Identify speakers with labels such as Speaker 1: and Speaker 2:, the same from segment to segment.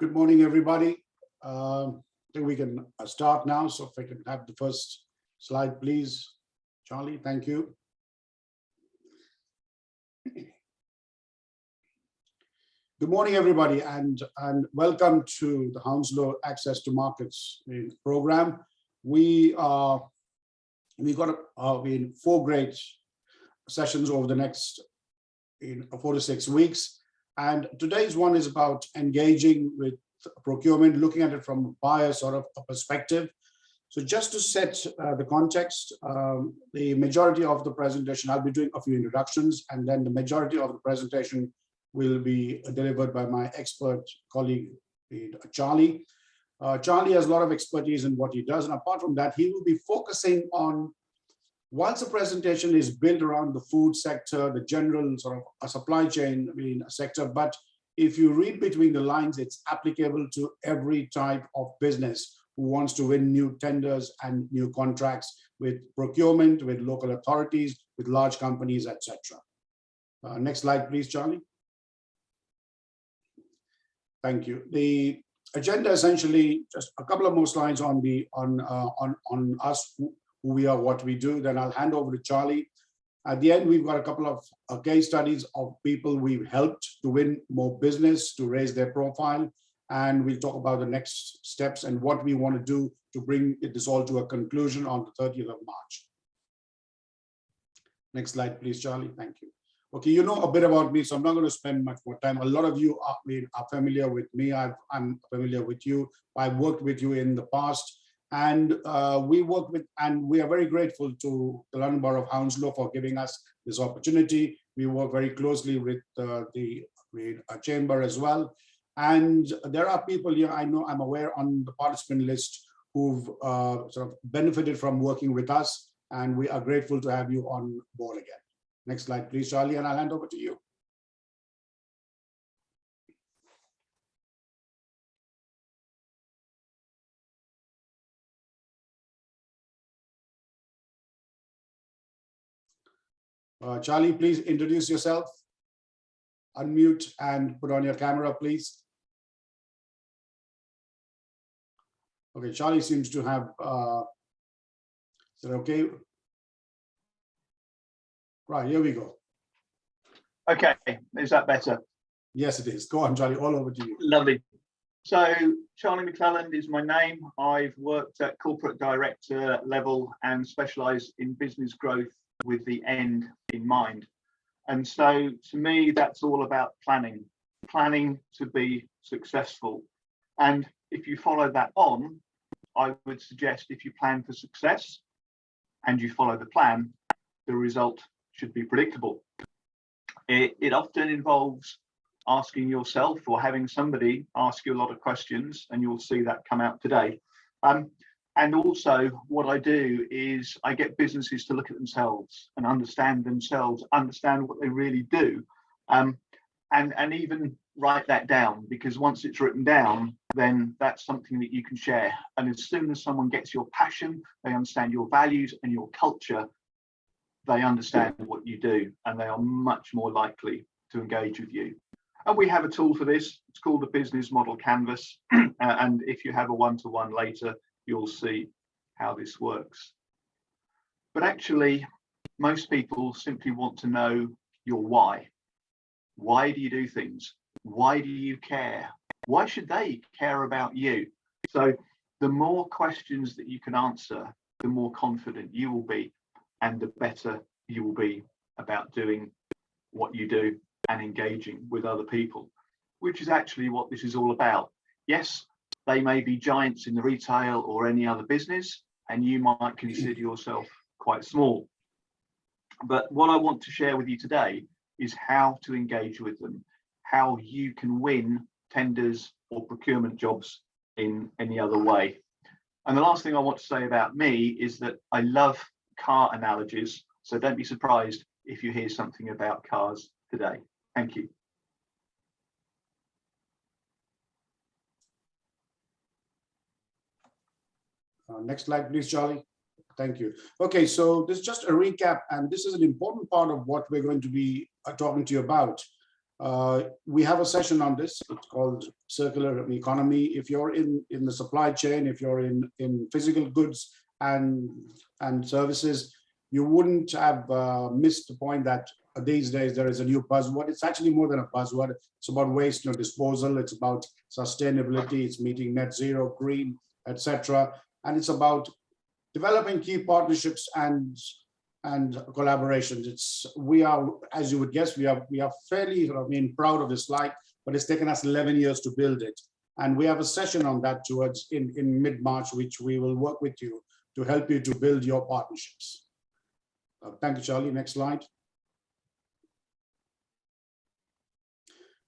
Speaker 1: Good morning, everybody. I think we can start now. So if I can have the first slide, please. Charlie, thank you. Good morning, everybody, and welcome to the Hounslow Access to Markets program. We got 4 great sessions over the next 4 to 6 weeks. And today's one is about engaging with procurement, looking at it from a buyer sort of a perspective. So just to set the context, the majority of the presentation, I'll be doing a few introductions, and then the majority of the presentation will be delivered by my expert colleague, Charlie. Charlie has a lot of expertise in what he does. And apart from that, he will be focusing on, once the presentation is built around the food sector, the general sort of a supply chain sector, but if you read between the lines, it's applicable to every type of business who wants to win new tenders and new contracts with procurement, with local authorities, with large companies, etc. Next slide, please, Charlie. Thank you. The agenda essentially just a couple of more slides on us, who we are, what we do. Then I'll hand over to Charlie. At the end, we've got a couple of case studies of people we've helped to win more business, to raise their profile. And we'll talk about the next steps and what we want to do to bring this all to a conclusion on the 30th of March. Next slide, please, Charlie. Thank you. Okay, you know a bit about me, so I'm not going to spend much more time. A lot of you are familiar with me. I'm familiar with you. I've worked with you in the past. And we are very grateful to the London Borough of Hounslow for giving us this opportunity. We work very closely with the chamber as well. And there are people here, I'm aware, on the participant list who've sort of benefited from working with us. And we are grateful to have you on board again. Next slide, please, Charlie, and I'll hand over to you. Charlie, please introduce yourself, unmute and put on your camera, please. Okay, Charlie seems to have, is that okay? Right, here we go.
Speaker 2: Okay, is that better?
Speaker 1: Yes, it is. Go on, Charlie, all over to you.
Speaker 2: Lovely. So Charlie McClelland is my name. I've worked at corporate director level and specialised in business growth with the end in mind. And so to me, that's all about planning to be successful. And if you follow that on, I would suggest if you plan for success and you follow the plan, the result should be predictable. It often involves asking yourself or having somebody ask you a lot of questions, and you'll see that come out today. And also what I do is I get businesses to look at themselves and understand themselves, understand what they really do, and even write that down, because once it's written down, then that's something that you can share. And as soon as someone gets your passion, they understand your values and your culture, they understand what you do, and they are much more likely to engage with you. And we have a tool for this. It's called the Business Model Canvas. And if you have a one-to-one later, you'll see how this works. But actually, most people simply want to know your why. Why do you do things? Why do you care? Why should they care about you? So the more questions that you can answer, the more confident you will be, and the better you will be about doing what you do and engaging with other people, which is actually what this is all about. Yes, they may be giants in the retail or any other business, and you might consider yourself quite small. But what I want to share with you today is how to engage with them, how you can win tenders or procurement jobs in any other way. And the last thing I want to say about me is that I love car analogies, so don't be surprised if you hear something about cars today. Thank you.
Speaker 1: Next slide, please, Charlie. Thank you. Okay, so this is just a recap, and this is an important part of what we're going to be talking to you about. We have a session on this. It's called Circular Economy. If you're in the supply chain, if you're in physical goods and services, you wouldn't have missed the point that these days there is a new buzzword. It's actually more than a buzzword. It's about waste disposal. It's about sustainability. It's meeting net zero, green, etc. And it's about developing key partnerships and collaborations. We are, as you would guess, we are fairly proud of this slide, but it's taken us 11 years to build it. And we have a session on that towards in mid-March, which we will work with you to help you to build your partnerships. Thank you, Charlie. Next slide.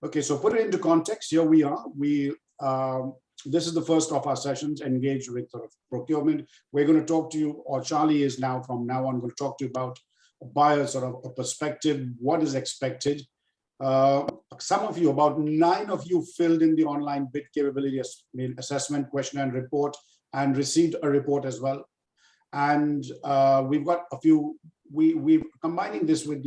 Speaker 1: Okay, so put it into context. Here we are. This is the first of our sessions engaged with procurement. We're going to talk to you, or Charlie is now from now on going to talk to you about a buyer a perspective, what is expected. Some of you, about 9 of you, filled in the online bid capability assessment questionnaire and report, and received a report as well. And we've got a few. We're combining this with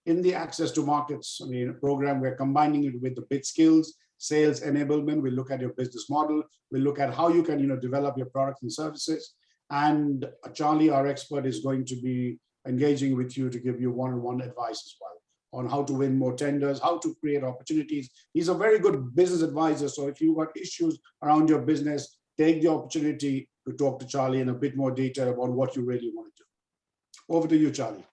Speaker 1: in the access to markets program. We're combining it with the bid skills, sales enablement. We look at your business model. We look at how you can develop your products and services. And Charlie, our expert, is going to be engaging with you to give you one-on-one advice as well on how to win more tenders, how to create opportunities. He's a very good business advisor. So if you've got issues around your business, take the opportunity to talk to Charlie in a bit more detail about what you really want to do. Over to you, Charlie.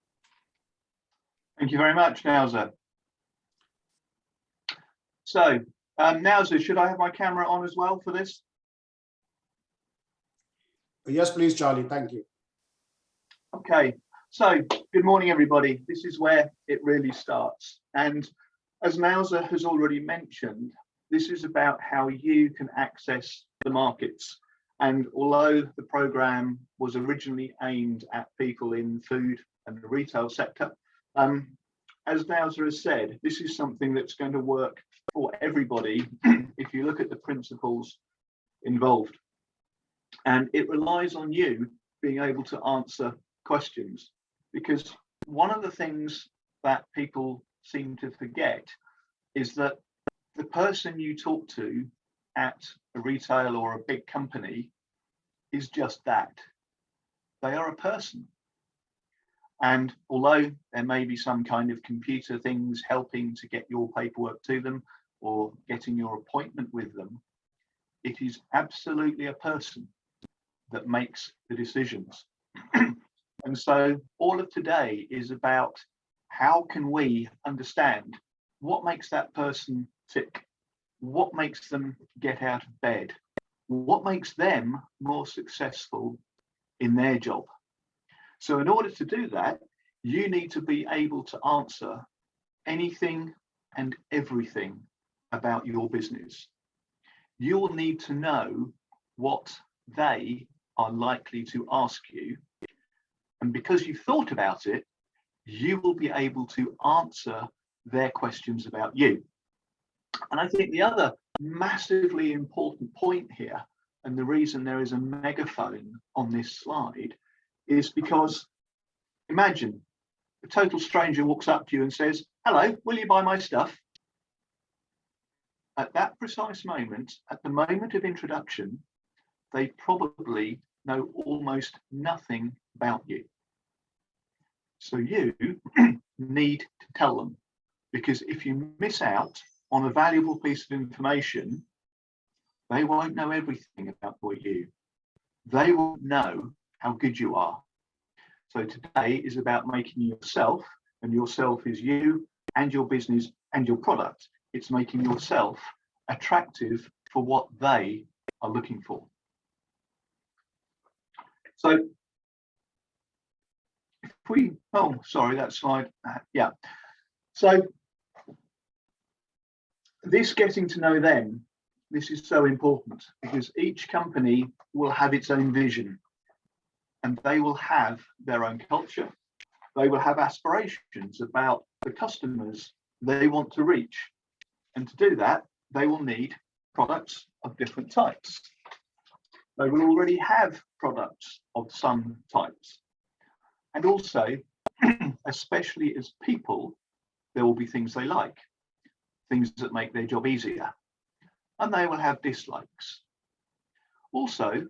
Speaker 2: Thank you very much, Nauza. So, Nauza, should I have my camera on as well for this?
Speaker 1: Yes, please, Charlie. Thank you.
Speaker 2: Okay. So, good morning, everybody. This is where it really starts. And as Nauza has already mentioned, this is about how you can access the markets. And although the program was originally aimed at people in food and the retail sector, as Nauza has said, this is something that's going to work for everybody if you look at the principles involved. And it relies on you being able to answer questions, because one of the things that people seem to forget is that the person you talk to at a retail or a big company is just that. They are a person. And although there may be some kind of computer things helping to get your paperwork to them or getting your appointment with them, it is absolutely a person that makes the decisions. And so all of today is about how can we understand what makes that person tick, what makes them get out of bed, what makes them more successful in their job. So in order to do that, you need to be able to answer anything and everything about your business. You will need to know what they are likely to ask you. And because you've thought about it, you will be able to answer their questions about you. And I think the other massively important point here, and the reason there is a megaphone on this slide, is because imagine a total stranger walks up to you and says, "Hello, will you buy my stuff?" At that precise moment, at the moment of introduction, they probably know almost nothing about you. So you need to tell them, because if you miss out on a valuable piece of information, they won't know everything about you. They will know how good you are. So today is about making yourself, and yourself is you and your business and your product. It's making yourself attractive for what they are looking for. So if we, oh, sorry, that slide, yeah. So this getting to know them, this is so important, because each company will have its own vision, and they will have their own culture. They will have aspirations about the customers they want to reach. And to do that, they will need products of different types. They will already have products of some types. And also, especially as people, there will be things they like. things that make their job easier, and they will have dislikes. Also,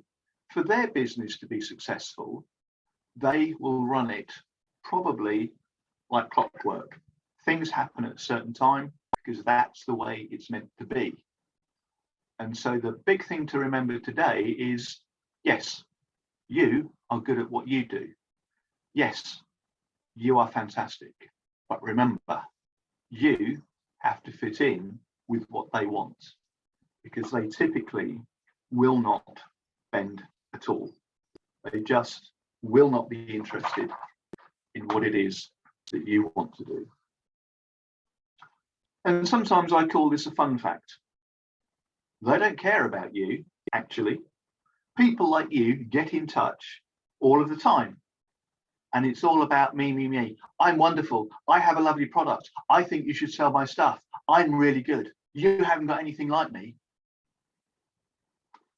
Speaker 2: for their business to be successful, they will run it probably like clockwork. Things happen at a certain time because that's the way it's meant to be. And so the big thing to remember today is, yes, you are good at what you do. Yes, you are fantastic. But remember, you have to fit in with what they want, because they typically will not bend at all. They just will not be interested in what it is that you want to do. And sometimes I call this a fun fact. They don't care about you, actually. People like you get in touch all of the time. And it's all about me, me, me. I'm wonderful. I have a lovely product. I think you should sell my stuff. I'm really good. You haven't got anything like me.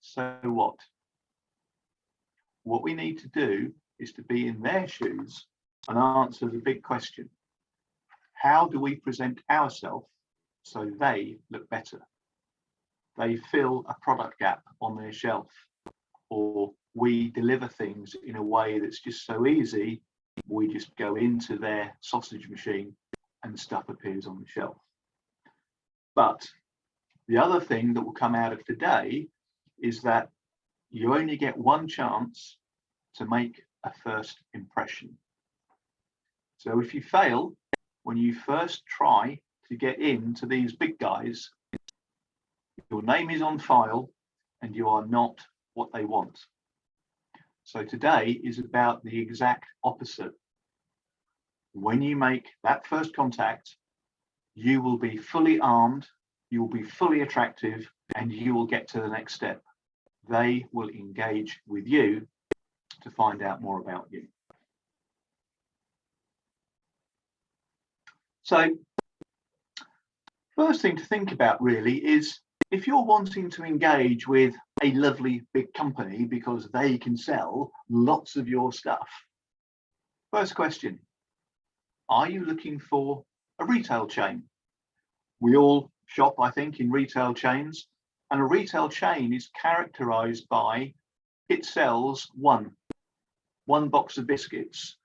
Speaker 2: So what? What we need to do is to be in their shoes and answer the big question. How do we present ourselves so they look better? They fill a product gap on their shelf, or we deliver things in a way that's just so easy, we just go into their sausage machine and stuff appears on the shelf. But the other thing that will come out of today is that you only get one chance to make a first impression. So if you fail when you first try to get into these big guys, your name is on file and you are not what they want. So today is about the exact opposite. When you make that first contact, you will be fully armed, you will be fully attractive, and you will get to the next step. They will engage with you to find out more about you. So, first thing to think about really is, if you're wanting to engage with a lovely big company because they can sell lots of your stuff, first question, are you looking for a retail chain? We all shop, I think, in retail chains, and a retail chain is characterized by it sells one box of biscuits,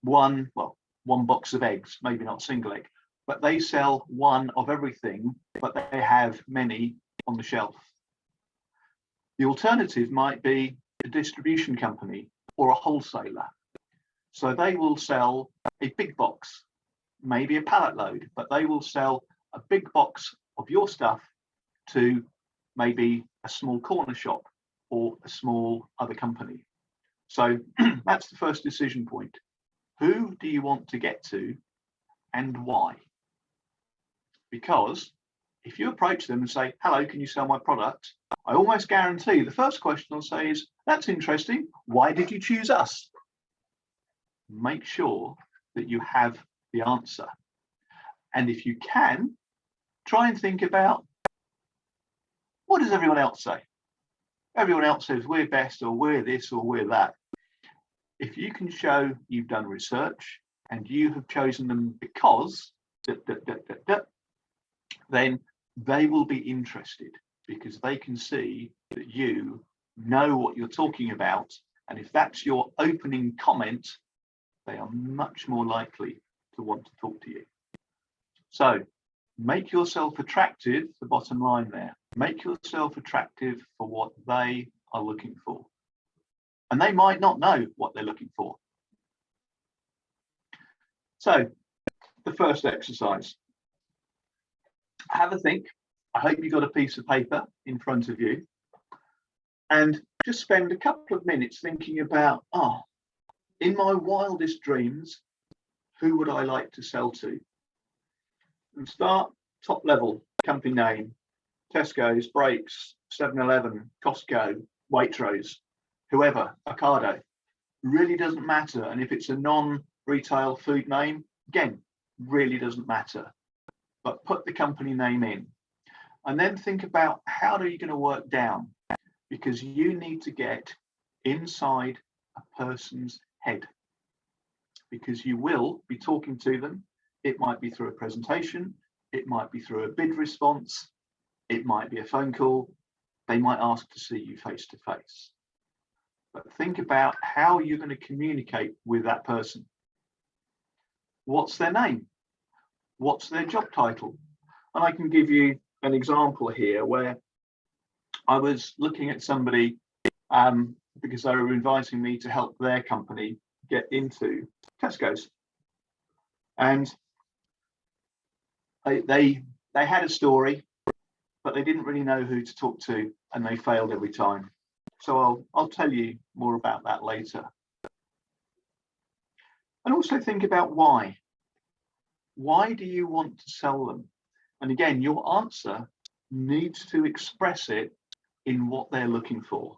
Speaker 2: one box of eggs, maybe not single egg, but they sell one of everything, but they have many on the shelf. The alternative might be a distribution company or a wholesaler. So they will sell a big box, maybe a pallet load, but they will sell a big box of your stuff to maybe a small corner shop or a small other company. So that's the first decision point. Who do you want to get to and why? Because if you approach them and say, hello, can you sell my product? I almost guarantee the first question they'll say is, that's interesting. Why did you choose us? Make sure that you have the answer. And if you can, try and think about, what does everyone else say? Everyone else says we're best, or we're this, or we're that. If you can show you've done research and you have chosen them because then they will be interested, because they can see that you know what you're talking about. And if that's your opening comment, they are much more likely to want to talk to you. So make yourself attractive, the bottom line there. Make yourself attractive for what they are looking for. And they might not know what they're looking for. So the first exercise. Have a think. I hope you've got a piece of paper in front of you. And just spend a couple of minutes thinking about, in my wildest dreams, who would I like to sell to? And start top level, company name, Tesco's, Brakes, 7-Eleven, Costco, Waitrose, whoever, Ocado, really doesn't matter. And if it's a non-retail food name, again, really doesn't matter. But put the company name in. And then think about, how are you going to work down? Because you need to get inside a person's head. Because you will be talking to them. It might be through a presentation. It might be through a bid response. It might be a phone call. They might ask to see you face to face. But think about how you're going to communicate with that person. What's their name? What's their job title? And I can give you an example here where I was looking at somebody because they were inviting me to help their company get into Tesco's. And they had a story, but they didn't really know who to talk to, and they failed every time. So I'll tell you more about that later. And also think about why. Why do you want to sell them? And again, your answer needs to express it in what they're looking for.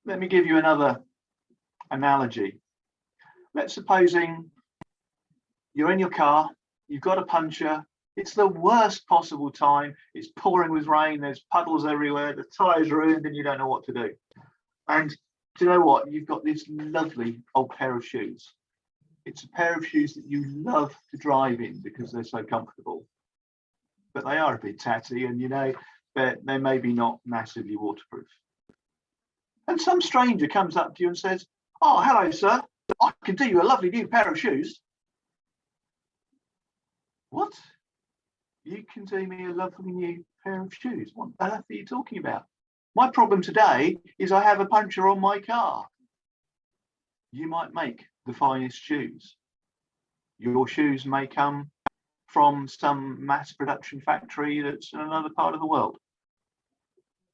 Speaker 2: Let me give you another analogy. Let's supposing you're in your car, you've got a puncture, it's the worst possible time, it's pouring with rain, there's puddles everywhere, the tire's ruined and you don't know what to do. And do you know what? You've got this lovely old pair of shoes. It's a pair of shoes that you love to drive in because they're so comfortable. But they are a bit tatty and, you know, they're maybe not massively waterproof. And some stranger comes up to you and says, "Oh, hello, sir. I can do you a lovely new pair of shoes." What? You can do me a lovely new pair of shoes? What on earth are you talking about? My problem today is I have a puncture on my car. You might make the finest shoes. Your shoes may come from some mass production factory that's in another part of the world.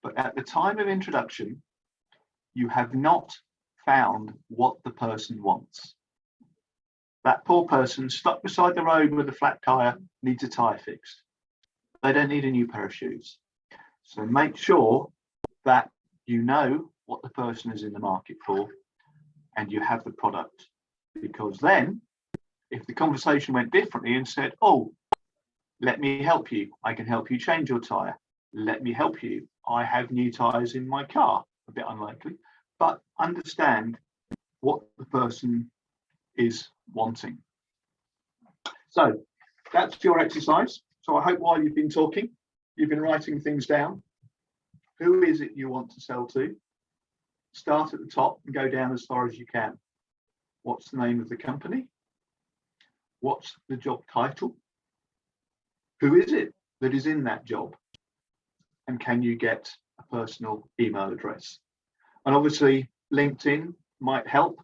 Speaker 2: But at the time of introduction, you have not found what the person wants. That poor person stuck beside the road with a flat tire needs a tire fixed. They don't need a new pair of shoes. So make sure that you know what the person is in the market for and you have the product. Because then, if the conversation went differently and said, "Oh, let me help you. I can help you change your tire. Let me help you. I have new tires in my car." A bit unlikely, but understand what the person is wanting. So that's your exercise. So I hope while you've been talking, you've been writing things down. Who is it you want to sell to? Start at the top and go down as far as you can. What's the name of the company? What's the job title? Who is it that is in that job? And can you get a personal email address? And obviously LinkedIn might help.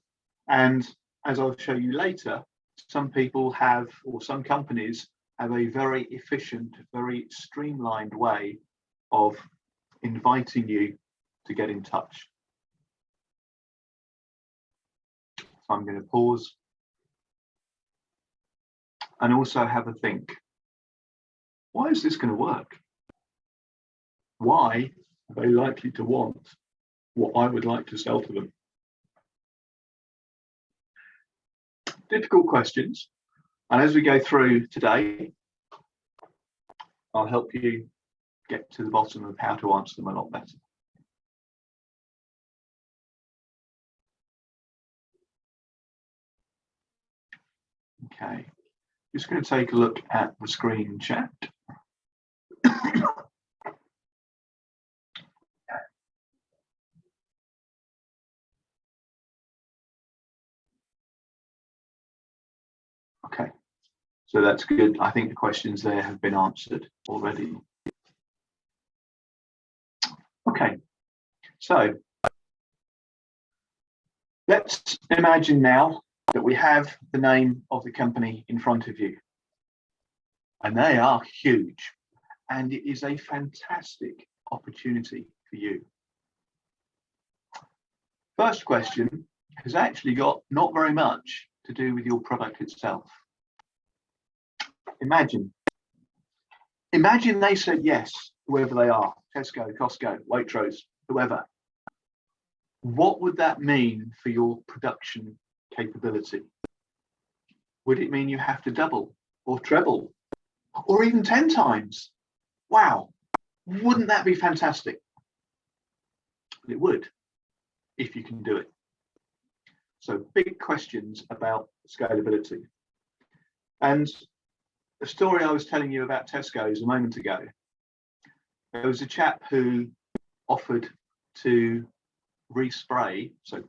Speaker 2: And as I'll show you later, some people have, or some companies have a very efficient, very streamlined way of inviting you to get in touch. So I'm going to pause and also have a think. Why is this going to work? Why are they likely to want what I would like to sell to them? Difficult questions. And as we go through today, I'll help you get to the bottom of how to answer them a lot better. Okay, just going to take a look at the screen chat. Okay, so that's good. I think the questions there have been answered already. Okay, so let's imagine now that we have the name of the company in front of you. And they are huge. And it is a fantastic opportunity for you. First question has actually got not very much to do with your product itself. Imagine they said yes, whoever they are, Tesco, Costco, Waitrose, whoever. What would that mean for your production capability? Would it mean you have to double or treble or even 10 times? Wow, wouldn't that be fantastic? It would, if you can do it. So big questions about scalability. And a story I was telling you about Tesco's a moment ago. There was a chap who offered to respray, so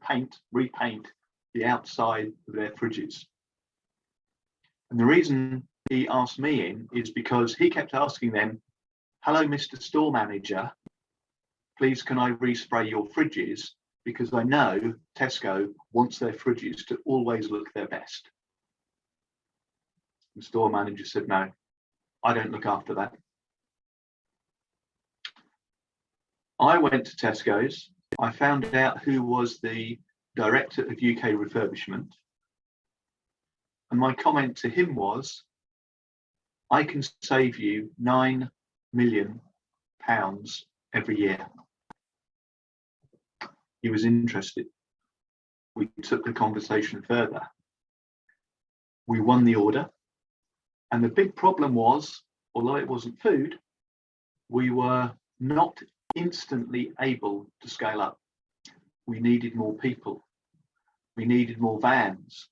Speaker 2: repaint the outside of their fridges. And the reason he asked me in is because he kept asking them, "Hello, Mr. Store Manager, please can I respray your fridges? Because I know Tesco wants their fridges to always look their best." The store manager said, "No, I don't look after that." I went to Tesco's. I found out who was the director of UK refurbishment. And my comment to him was, "I can save you £9 million every year." He was interested. We took the conversation further. We won the order. And the big problem was, although it wasn't food, we were not instantly able to scale up. We needed more people. We needed more vans.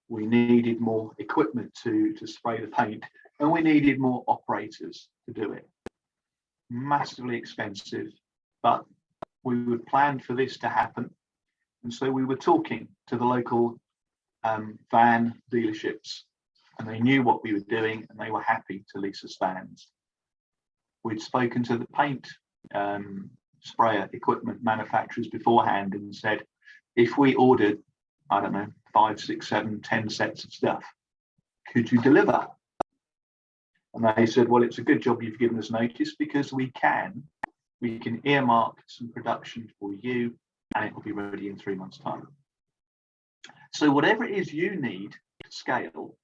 Speaker 2: We needed more equipment to spray the paint. And we needed more operators to do it. Massively expensive, but we would plan for this to happen. And so we were talking to the local van dealerships, and they knew what we were doing and they were happy to lease us vans. We'd spoken to the paint sprayer equipment manufacturers beforehand and said, if we ordered, I don't know, 5, 6, 7, 10 sets of stuff, could you deliver? And they said, well, it's a good job you've given us notice, because we can earmark some production for you and it will be ready in 3 months' time. So whatever it is you need to scale,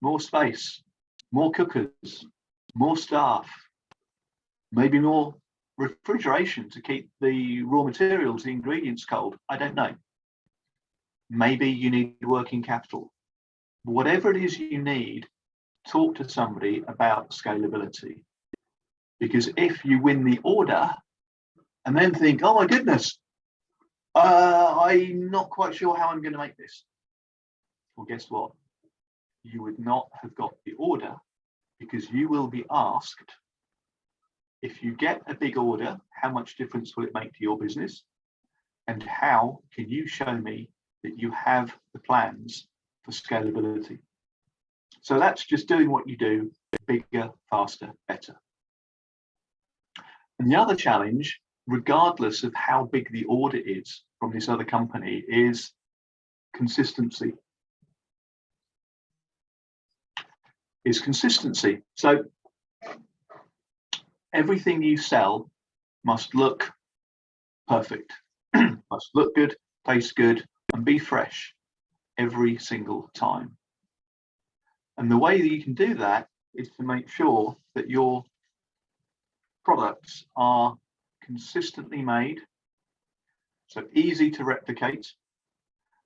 Speaker 2: more space, more cookers, more staff, maybe more refrigeration to keep the raw materials, the ingredients cold, I don't know. Maybe you need working capital. Whatever it is you need, talk to somebody about scalability. Because if you win the order and then think, oh my goodness, I'm not quite sure how I'm going to make this. Well, guess what? You would not have got the order, because you will be asked, if you get a big order, how much difference will it make to your business? And how can you show me that you have the plans for scalability? So that's just doing what you do, bigger, faster, better. And the other challenge, regardless of how big the order is from this other company, is consistency. So everything you sell must look perfect, must look good, taste good, and be fresh every single time. And the way that you can do that is to make sure that your products are consistently made, so easy to replicate,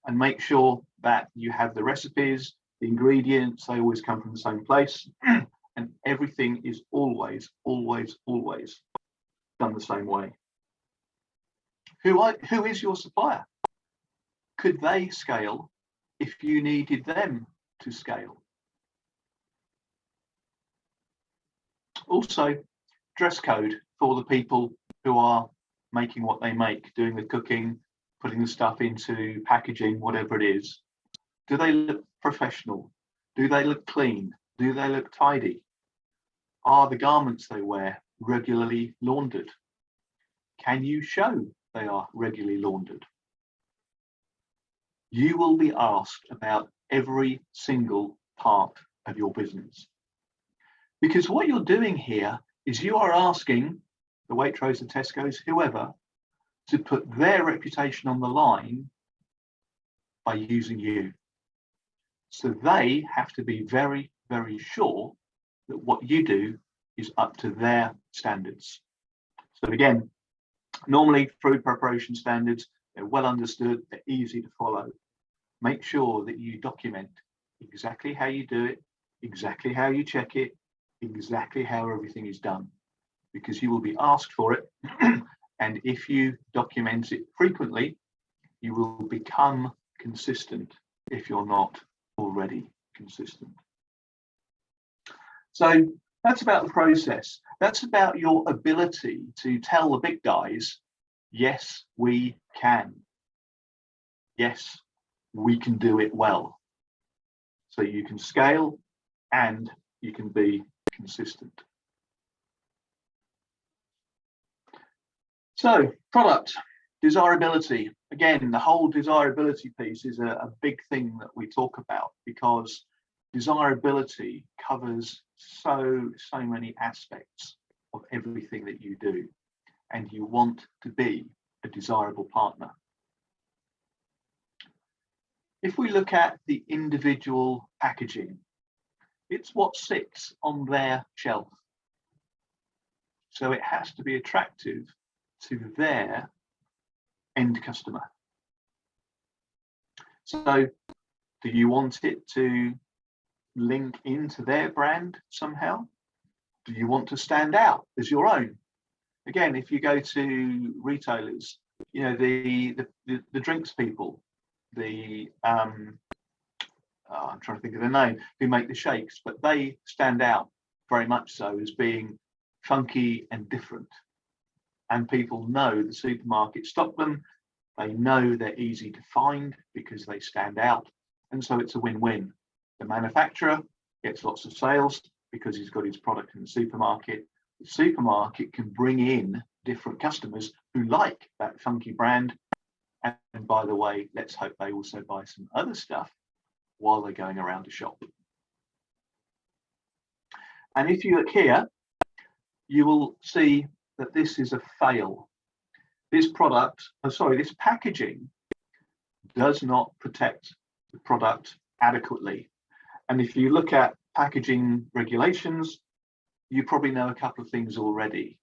Speaker 2: and make sure that you have the recipes, the ingredients, they always come from the same place, and everything is always, always, always done the same way. Who is your supplier? Could they scale if you needed them to scale? Also, dress code for the people who are making what they make, doing the cooking, putting the stuff into packaging, whatever it is. Do they look professional? Do they look clean? Do they look tidy? Are the garments they wear regularly laundered? Can you show they are regularly laundered? You will be asked about every single part of your business. Because what you're doing here is you are asking the Waitrose, the Tesco's, whoever, to put their reputation on the line by using you. So they have to be very, very sure that what you do is up to their standards. So again, normally food preparation standards, they're well understood, they're easy to follow. Make sure that you document exactly how you do it, exactly how you check it, exactly how everything is done, because you will be asked for it. And if you document it frequently, you will become consistent if you're not already consistent. So that's about the process. That's about your ability to tell the big guys, yes, we can. Yes, we can do it well. So you can scale and you can be consistent. So product desirability. Again, the whole desirability piece is a big thing that we talk about, because desirability covers so many aspects of everything that you do, and you want to be a desirable partner. If we look at the individual packaging, it's what sits on their shelf. So it has to be attractive to their end customer. So do you want it to link into their brand somehow? Do you want to stand out as your own? Again, if you go to retailers, you know, the drinks people, I'm trying to think of their name, who make the shakes, but they stand out very much so as being funky and different. And people know the supermarket stock them. They know they're easy to find because they stand out. And so it's a win-win. The manufacturer gets lots of sales because he's got his product in the supermarket. The supermarket can bring in different customers who like that funky brand. And by the way, let's hope they also buy some other stuff while they're going around to shop. And if you look here, you will see that this is a fail. This this packaging does not protect the product adequately. And if you look at packaging regulations, you probably know a couple of things already.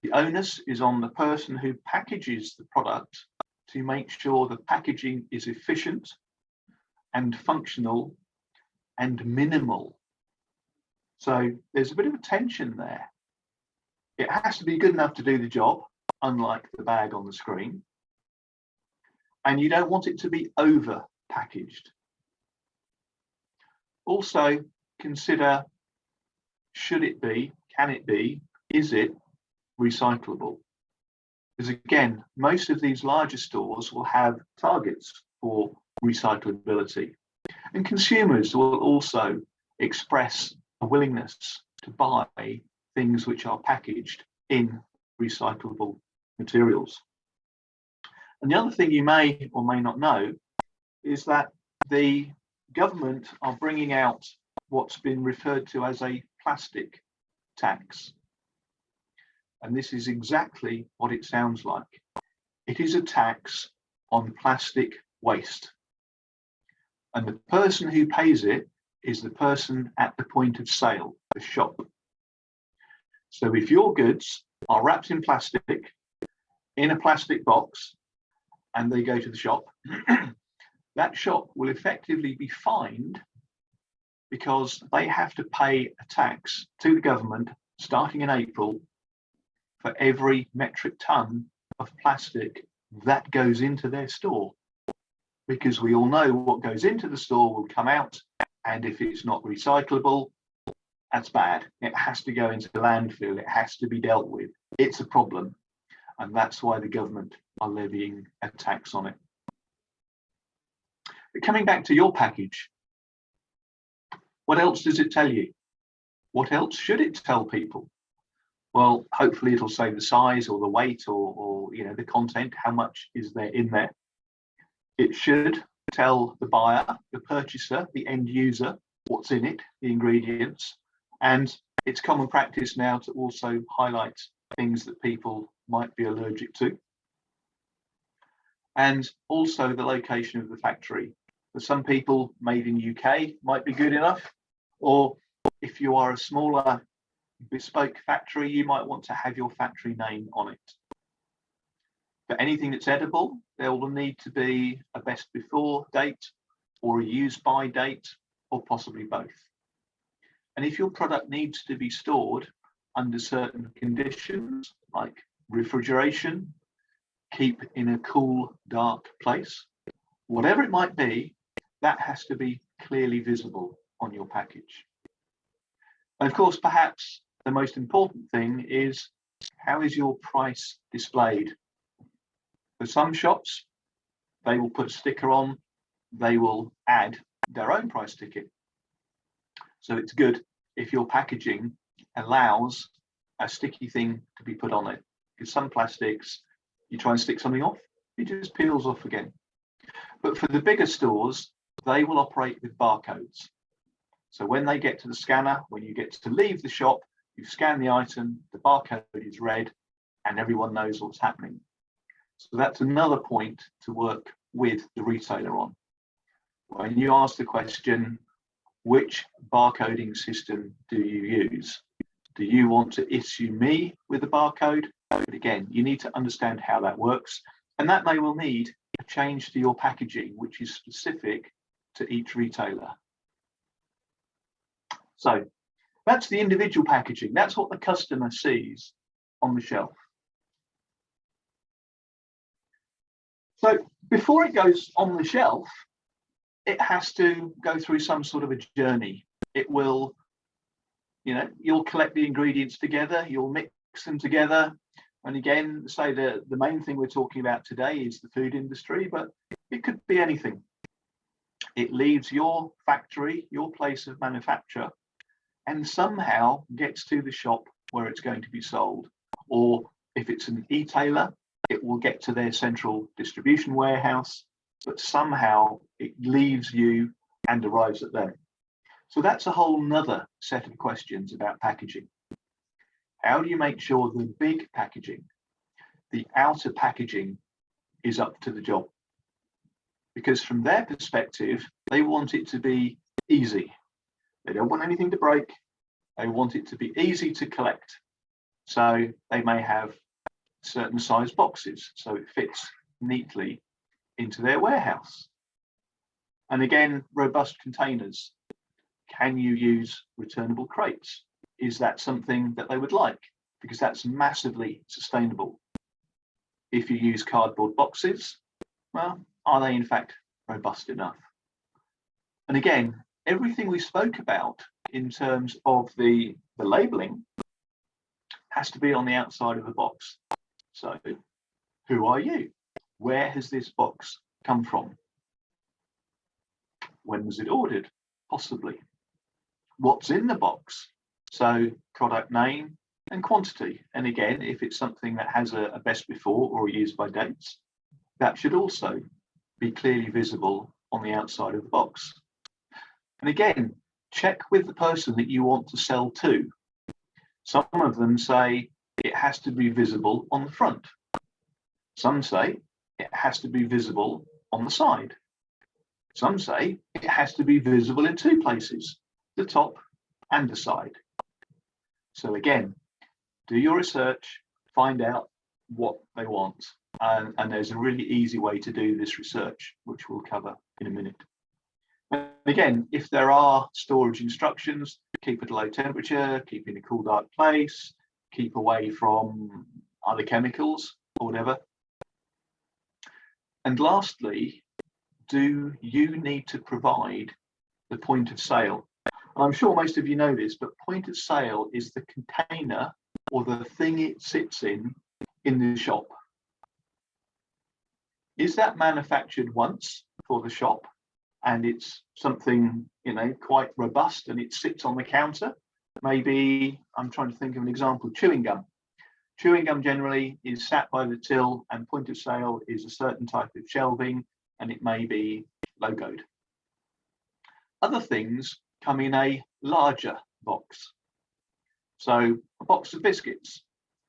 Speaker 2: The onus is on the person who packages the product to make sure the packaging is efficient and functional and minimal. So there's a bit of a tension there. It has to be good enough to do the job, unlike the bag on the screen. And you don't want it to be over packaged. Also consider, should it be, can it be, is it recyclable? Because again, most of these larger stores will have targets for recyclability. And consumers will also express a willingness to buy things which are packaged in recyclable materials. And the other thing you may or may not know is that the government are bringing out what's been referred to as a plastic tax. And this is exactly what it sounds like. It is a tax on plastic waste. And the person who pays it is the person at the point of sale, the shop. So if your goods are wrapped in plastic, in a plastic box, and they go to the shop, that shop will effectively be fined because they have to pay a tax to the government starting in April for every metric ton of plastic that goes into their store. Because we all know what goes into the store will come out, and if it's not recyclable, that's bad. It has to go into the landfill. It has to be dealt with. It's a problem. And that's why the government are levying a tax on it. But coming back to your package, what else does it tell you? What else should it tell people? Well, hopefully it'll say the size or the weight or you know, the content, how much is there in there. It should tell the buyer, the purchaser, the end user, what's in it, the ingredients. And it's common practice now to also highlight things that people might be allergic to. And also the location of the factory. For some people, made in UK might be good enough. Or if you are a smaller bespoke factory, you might want to have your factory name on it. For anything that's edible, there will need to be a best before date or a use by date, or possibly both. And if your product needs to be stored under certain conditions, like refrigeration, keep in a cool, dark place, whatever it might be, that has to be clearly visible on your package. And of course, perhaps the most important thing is, how is your price displayed? For some shops, they will put a sticker on, they will add their own price ticket. So it's good if your packaging allows a sticky thing to be put on it, because some plastics, you try and stick something off, it just peels off again. But for the bigger stores, they will operate with barcodes. So when they get to the scanner, when you get to leave the shop, you scan the item, the barcode is read, and everyone knows what's happening. So that's another point to work with the retailer on. When you ask the question, which barcoding system do you use? Do you want to issue me with a barcode? But again, you need to understand how that works. And that may well need a change to your packaging, which is specific to each retailer. So that's the individual packaging. That's what the customer sees on the shelf. So before it goes on the shelf, it has to go through some sort of a journey. It will, you'll collect the ingredients together, you'll mix them together. And again, say the main thing we're talking about today is the food industry, but it could be anything. It leaves your factory, your place of manufacture, and somehow gets to the shop where it's going to be sold. Or if it's an e-tailer, it will get to their central distribution warehouse, but somehow it leaves you and arrives at them. So that's a whole nother set of questions about packaging. How do you make sure the big packaging, the outer packaging, is up to the job? Because from their perspective, they want it to be easy. They don't want anything to break. They want it to be easy to collect. So they may have certain size boxes, so it fits neatly into their warehouse. And again, robust containers. Can you use returnable crates? Is that something that they would like? Because that's massively sustainable. If you use cardboard boxes, well, are they in fact robust enough? And again, everything we spoke about in terms of the labeling has to be on the outside of the box. So who are you? Where has this box come from? When was it ordered? Possibly. What's in the box? So product name and quantity. And again, if it's something that has a best before or a use by dates, that should also be clearly visible on the outside of the box. And again, check with the person that you want to sell to. Some of them say it has to be visible on the front. Some say it has to be visible on the side. Some say it has to be visible in two places, the top and the side. So again, do your research, find out what they want. And there's a really easy way to do this research, which we'll cover in a minute. And again, if there are storage instructions, keep at a low temperature, keep in a cool, dark place, keep away from other chemicals or whatever. And lastly, do you need to provide the point of sale? And I'm sure most of you know this, but point of sale is the container or the thing it sits in the shop. Is that manufactured once for the shop and it's something, quite robust and it sits on the counter? Maybe, I'm trying to think of an example, chewing gum. Chewing gum generally is sat by the till, and point of sale is a certain type of shelving, and it may be logoed. Other things come in a larger box. So a box of biscuits,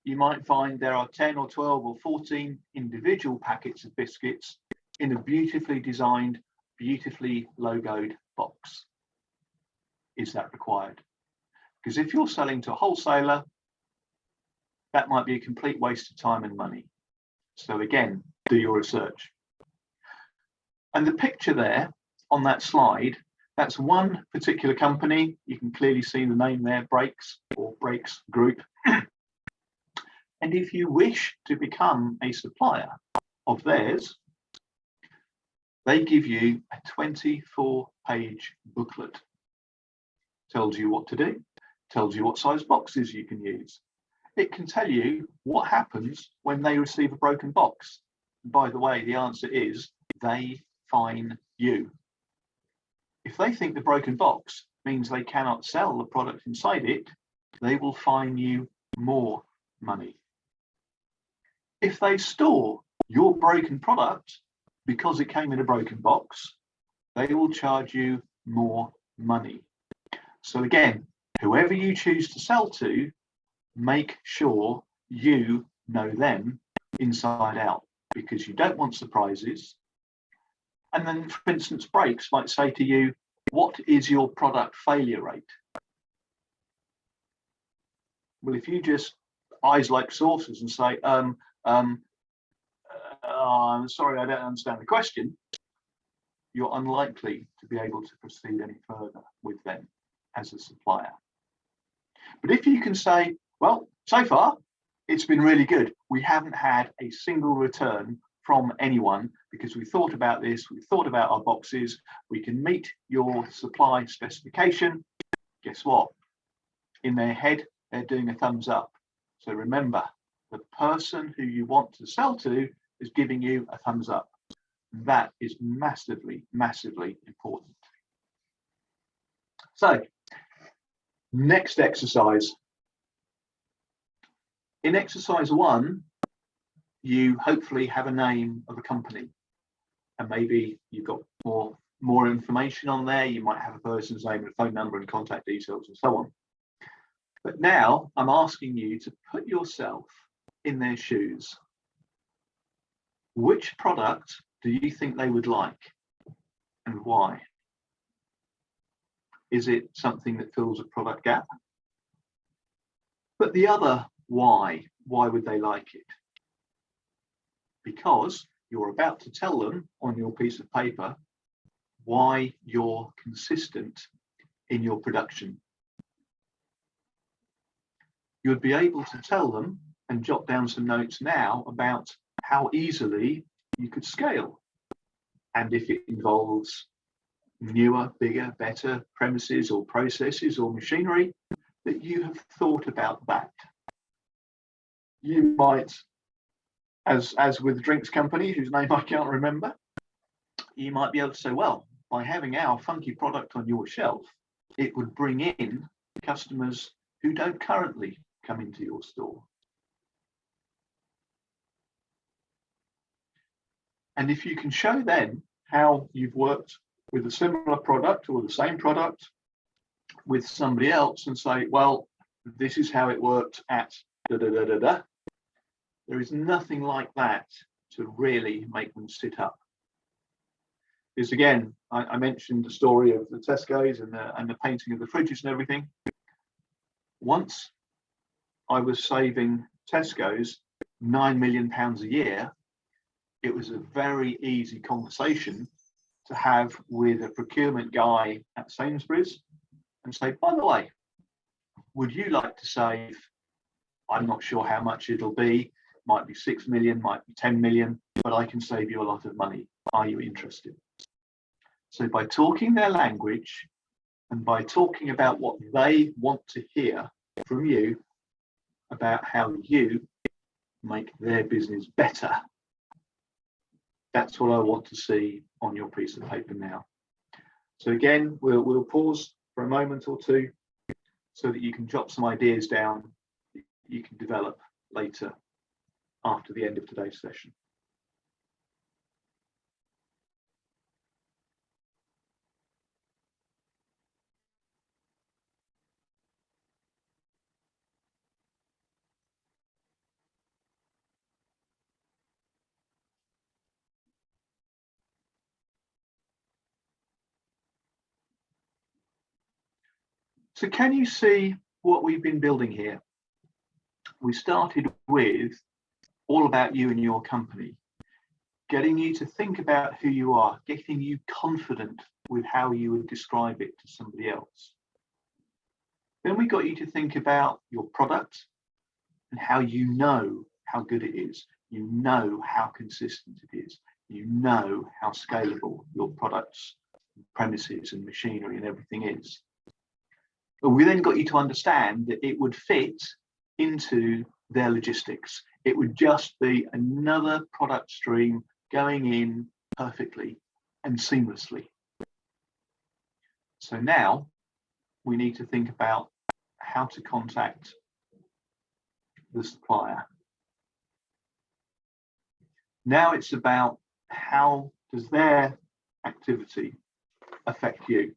Speaker 2: you might find there are 10 or 12 or 14 individual packets of biscuits in a beautifully designed, beautifully logoed box. Is that required? Because if you're selling to a wholesaler, that might be a complete waste of time and money. So again, do your research. And the picture there on that slide, that's one particular company. You can clearly see the name there, Brakes or Brakes Group. And if you wish to become a supplier of theirs, they give you a 24-page booklet. Tells you what to do, tells you what size boxes you can use. It can tell you what happens when they receive a broken box. By the way, the answer is they fine you. If they think the broken box means they cannot sell the product inside it, they will fine you more money. If they store your broken product because it came in a broken box, they will charge you more money. So again, whoever you choose to sell to, make sure you know them inside out, because you don't want surprises. And then, for instance, Brakes might say to you, what is your product failure rate? Well, if you just eyes like saucers and say, I'm sorry, I don't understand the question, you're unlikely to be able to proceed any further with them as a supplier. But if you can say, well, so far, it's been really good. We haven't had a single return from anyone because we thought about this, we thought about our boxes, we can meet your supply specification. Guess what? In their head, they're doing a thumbs up. So remember, the person who you want to sell to is giving you a thumbs up. That is massively, massively important. So, next exercise. In exercise 1, you hopefully have a name of a company, and maybe you've got more information on there. You might have a person's name and phone number and contact details and so on. But now I'm asking you to put yourself in their shoes. Which product do you think they would like, and why? Is it something that fills a product gap? But the other why would they like it? Because you're about to tell them on your piece of paper why you're consistent in your production. You'd be able to tell them and jot down some notes now about how easily you could scale. And if it involves newer, bigger, better premises or processes or machinery, that you have thought about that. You might, as with the drinks company, whose name I can't remember, you might be able to say, well, by having our funky product on your shelf, it would bring in customers who don't currently come into your store. And if you can show them how you've worked with a similar product or the same product with somebody else and say, well, this is how it worked at da da da da da, there is nothing like that to really make them sit up. Because again, I mentioned the story of the Tesco's and the painting of the fridges and everything. Once I was saving Tesco's £9 million a year, it was a very easy conversation to have with a procurement guy at Sainsbury's and say, by the way, would you like to save, I'm not sure how much it'll be, might be 6 million, might be 10 million, but I can save you a lot of money. Are you interested? So by talking their language and by talking about what they want to hear from you about how you make their business better, that's what I want to see on your piece of paper now. So again, we'll pause for a moment or two so that you can jot some ideas down that you can develop later after the end of today's session. So can you see what we've been building here? We started with all about you and your company, getting you to think about who you are, getting you confident with how you would describe it to somebody else. Then we got you to think about your product and how you know how good it is. You know how consistent it is. You know how scalable your products, premises and machinery and everything is. But we then got you to understand that it would fit into their logistics. It would just be another product stream going in perfectly and seamlessly. So now we need to think about how to contact the supplier. Now it's about how does their activity affect you?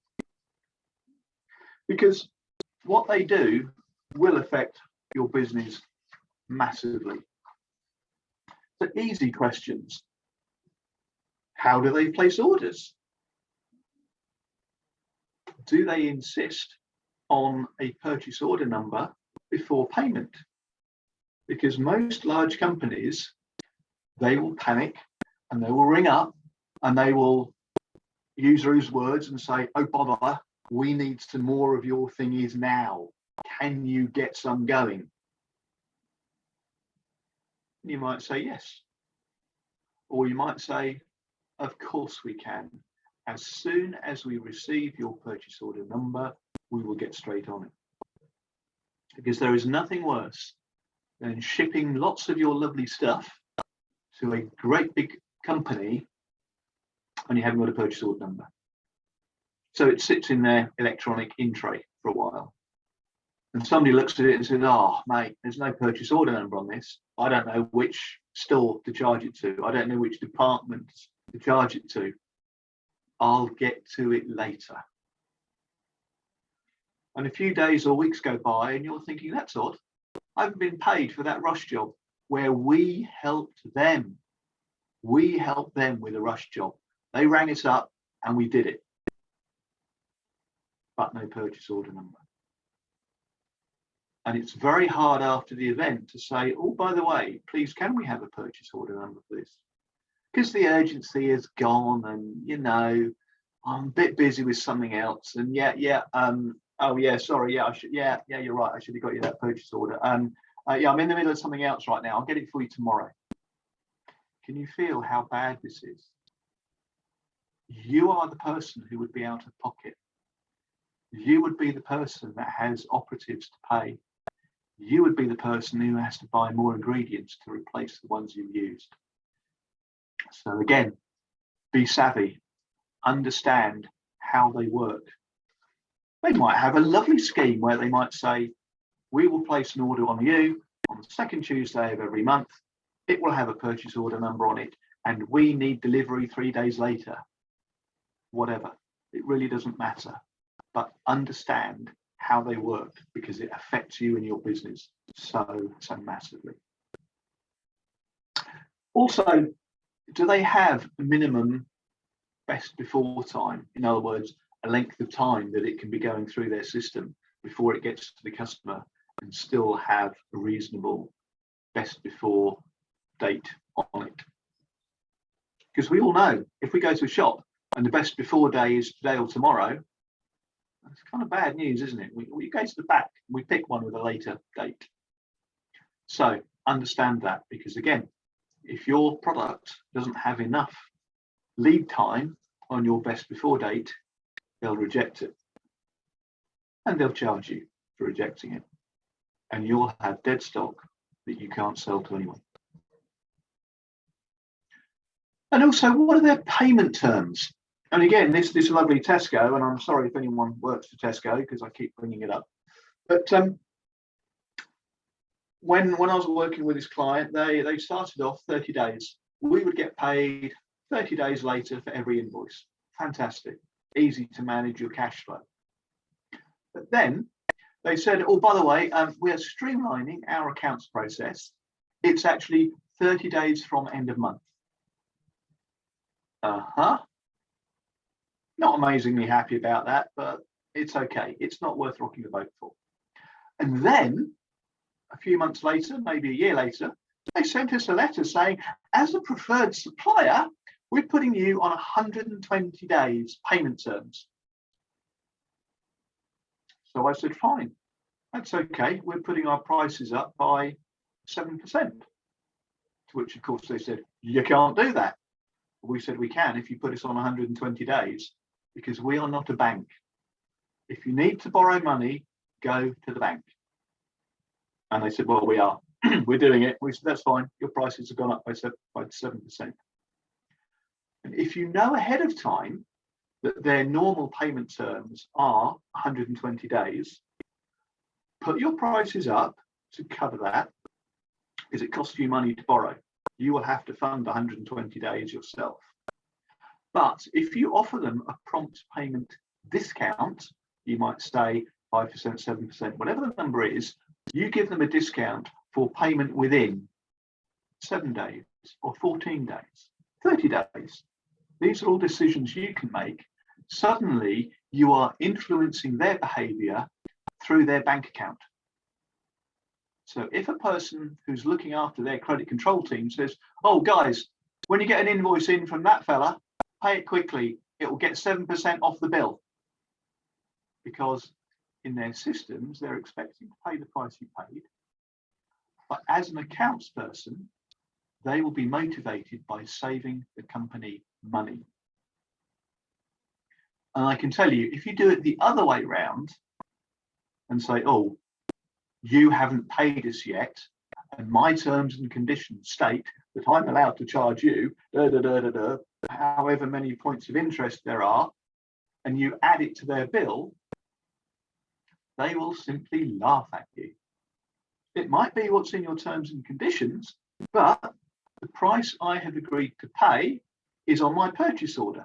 Speaker 2: Because what they do will affect your business massively. So easy questions. How do they place orders? Do they insist on a purchase order number before payment? Because most large companies, they will panic and they will ring up and they will use those words and say, oh bother, we need some more of your thingies now. Can you get some going? You might say yes. Or you might say, of course we can. As soon as we receive your purchase order number, we will get straight on it. Because there is nothing worse than shipping lots of your lovely stuff to a great big company and you haven't got a purchase order number. So it sits in their electronic in tray for a while. And somebody looks at it and says, oh, mate, there's no purchase order number on this. I don't know which store to charge it to. I don't know which department to charge it to. I'll get to it later. And a few days or weeks go by and you're thinking, that's odd. I haven't been paid for that rush job where we helped them. We helped them with a rush job. They rang us up and we did it. But no purchase order number. And it's very hard after the event to say, oh, by the way, please, can we have a purchase order number for this? Because the urgency is gone and, you know, I'm a bit busy with something else. And oh yeah, sorry, you're right. I should have got you that purchase order. I'm in the middle of something else right now. I'll get it for you tomorrow. Can you feel how bad this is? You are the person who would be out of pocket. You would be the person that has operatives to pay. You would be the person who has to buy more ingredients to replace the ones you've used. So again, be savvy, understand how they work. They might have a lovely scheme where they might say, we will place an order on you on the second Tuesday of every month. It will have a purchase order number on it, and we need delivery 3 days later. Whatever, it really doesn't matter. But understand how they work because it affects you and your business so massively. Also, do they have a minimum best before time? In other words, a length of time that it can be going through their system before it gets to the customer and still have a reasonable best before date on it. Because we all know if we go to a shop and the best before day is today or tomorrow, that's kind of bad news, isn't it? We go to the back, we pick one with a later date. So understand that, because again, if your product doesn't have enough lead time on your best before date, they'll reject it. And they'll charge you for rejecting it. And you'll have dead stock that you can't sell to anyone. And also, what are their payment terms? And again, this lovely Tesco, and I'm sorry if anyone works for Tesco because I keep bringing it up. But when I was working with this client, they started off 30 days. We would get paid 30 days later for every invoice. Fantastic. Easy to manage your cash flow. But then they said, oh, by the way, we are streamlining our accounts process. It's actually 30 days from end of month. Not amazingly happy about that, but it's okay. It's not worth rocking the boat for. And then a few months later, maybe a year later, they sent us a letter saying, as a preferred supplier, we're putting you on 120 days payment terms. So I said, fine, that's okay. We're putting our prices up by 7%. To which, of course, they said, you can't do that. We said, we can if you put us on 120 days, because we are not a bank. If you need to borrow money, go to the bank. And they said, well, we are. We're doing it. We said, that's fine. Your prices have gone up by 7%. And if you know ahead of time that their normal payment terms are 120 days, put your prices up to cover that, because it costs you money to borrow. You will have to fund 120 days yourself. But if you offer them a prompt payment discount, you might say 5%, 7%, whatever the number is, you give them a discount for payment within 7 days or 14 days, 30 days. These are all decisions you can make. Suddenly, you are influencing their behavior through their bank account. So if a person who's looking after their credit control team says, oh, guys, when you get an invoice in from that fella, pay it quickly. It will get 7% off the bill. Because in their systems, they're expecting to pay the price you paid. But as an accounts person, they will be motivated by saving the company money. And I can tell you, if you do it the other way around and say, oh, you haven't paid us yet, and my terms and conditions state that I'm allowed to charge you however many points of interest there are, and you add it to their bill, they will simply laugh at you. It might be what's in your terms and conditions, but the price I have agreed to pay is on my purchase order.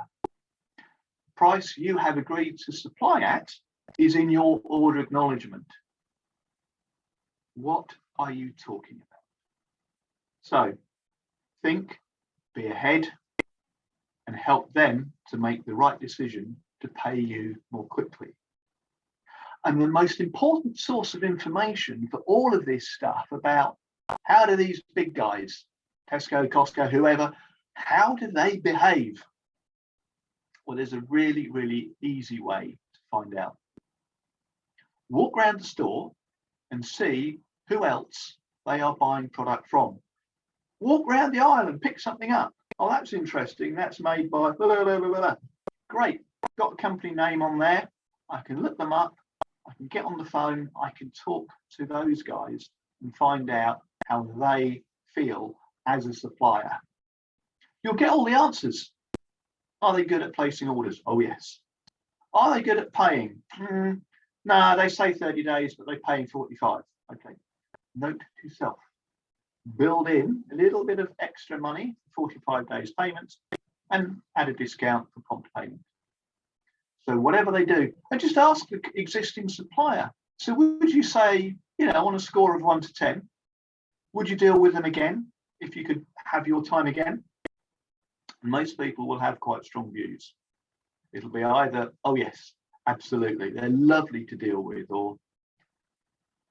Speaker 2: Price you have agreed to supply at is in your order acknowledgement. What are you talking about? So think, be ahead, and help them to make the right decision to pay you more quickly. And the most important source of information for all of this stuff about how do these big guys, Tesco, Costco, whoever, how do they behave? Well, there's a really, really easy way to find out. Walk around the store and see who else they are buying product from. Walk around the aisle and pick something up. Oh, that's interesting. That's made by blah, blah, blah, blah. Great. Got a company name on there. I can look them up. I can get on the phone. I can talk to those guys and find out how they feel as a supplier. You'll get all the answers. Are they good at placing orders? Oh, yes. Are they good at paying? No, they say 30 days, but they pay in 45. Okay. Note to self. Build in a little bit of extra money, 45 days payments, and add a discount for prompt payment. So whatever they do, and just ask the existing supplier. So would you say, on a score of 1 to 10, would you deal with them again if you could have your time again? Most people will have quite strong views. It'll be either, oh yes, absolutely, they're lovely to deal with, or,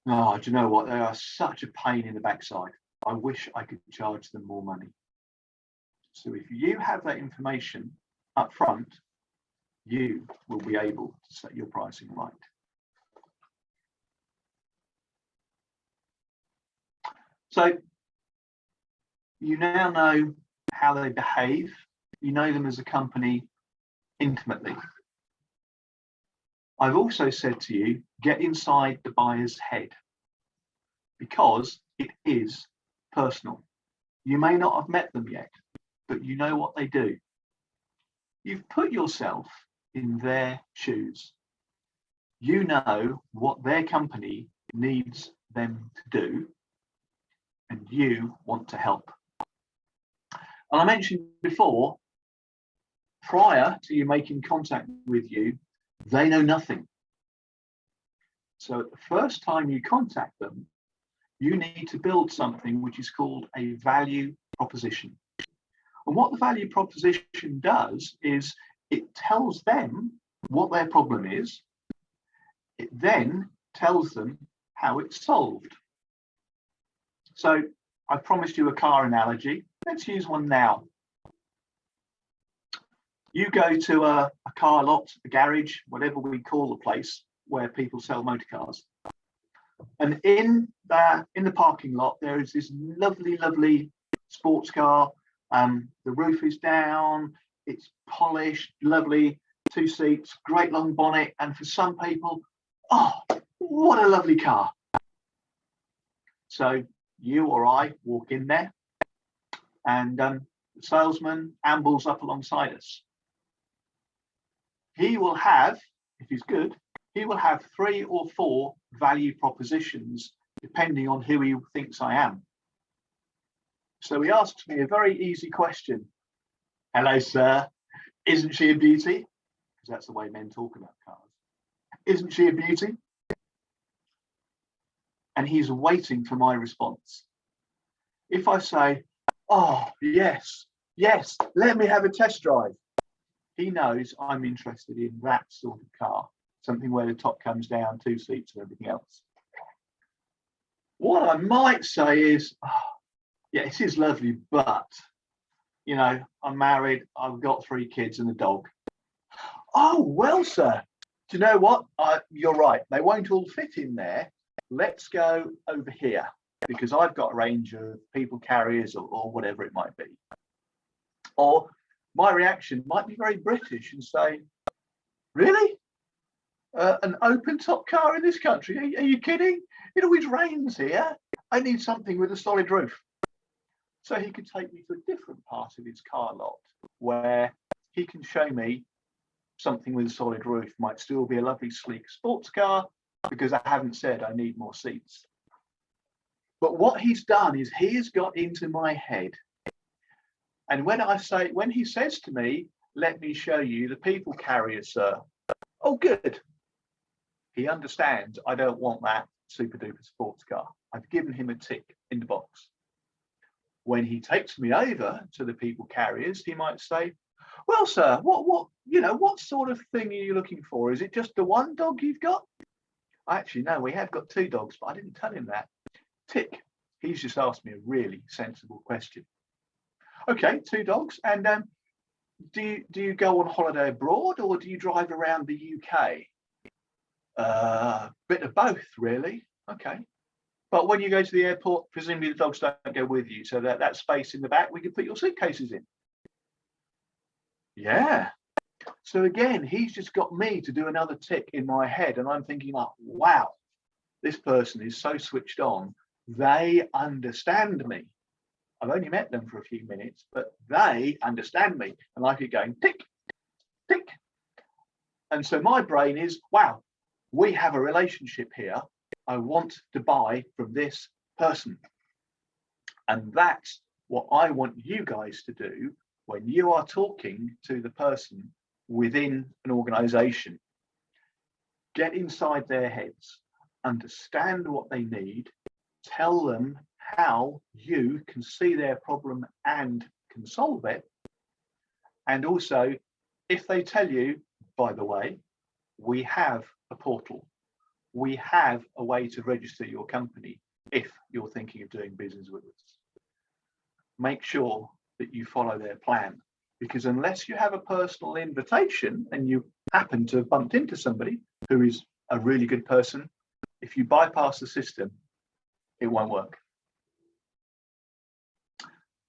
Speaker 2: oh, do you know what, they are such a pain in the backside. I wish I could charge them more money. So if you have that information up front, you will be able to set your pricing right. So you now know how they behave. You know them as a company intimately. I've also said to you, get inside the buyer's head, because it is personal. You may not have met them yet, but you know what they do. You've put yourself in their shoes. You know what their company needs them to do, and you want to help. And I mentioned before, prior to you making contact with you, they know nothing. So at the first time you contact them, you need to build something which is called a value proposition. And what the value proposition does is it tells them what their problem is. It then tells them how it's solved. So I promised you a car analogy. Let's use one now. You go to a car lot, a garage, whatever we call the place where people sell motor cars. And in the parking lot, there is this lovely, lovely sports car. The roof is down, it's polished, lovely, 2 seats, great long bonnet. And for some people, oh, what a lovely car. So you or I walk in there, and the salesman ambles up alongside us. He will have, if he's good, he will have 3 or 4 value propositions depending on who he thinks I am. So he asks me a very easy question. Hello, sir. Isn't she a beauty? Because that's the way men talk about cars. Isn't she a beauty? And he's waiting for my response. If I say, oh, yes, let me have a test drive, he knows I'm interested in that sort of car, something where the top comes down, 2 seats and everything else. What I might say is, oh, yeah, this is lovely, but, you know, I'm married, I've got 3 kids and a dog. Oh, well, sir, do you know what? You're right, they won't all fit in there. Let's go over here, because I've got a range of people carriers or whatever it might be. Or my reaction might be very British and say, really? An open top car in this country? Are you kidding? It always rains here. I need something with a solid roof. So he could take me to a different part of his car lot where he can show me something with a solid roof. Might still be a lovely sleek sports car, because I haven't said I need more seats. But what he's done is he has got into my head. And when he says to me, let me show you the people carrier, sir. Oh, good. He understands I don't want that super duper sports car. I've given him a tick in the box. When he takes me over to the people carriers, he might say, well, sir, what sort of thing are you looking for? Is it just the one dog you've got? Actually, no, we have got 2 dogs, but I didn't tell him that. Tick. He's just asked me a really sensible question. Okay, 2 dogs. And do you go on holiday abroad, or do you drive around the UK? Bit of both, really. Okay. But when you go to the airport, presumably the dogs don't go with you. So that space in the back, we can put your suitcases in. Yeah. So again, he's just got me to do another tick in my head. And I'm thinking, oh, wow, this person is so switched on. They understand me. I've only met them for a few minutes, but they understand me. And I keep going tick, tick. And so my brain is, wow, we have a relationship here. I want to buy from this person. And that's what I want you guys to do when you are talking to the person within an organization. Get inside their heads, understand what they need, tell them how you can see their problem and can solve it. And also, if they tell you, by the way, we have a portal, we have a way to register your company if you're thinking of doing business with us, make sure that you follow their plan. Because unless you have a personal invitation and you happen to have bumped into somebody who is a really good person, if you bypass the system, it won't work.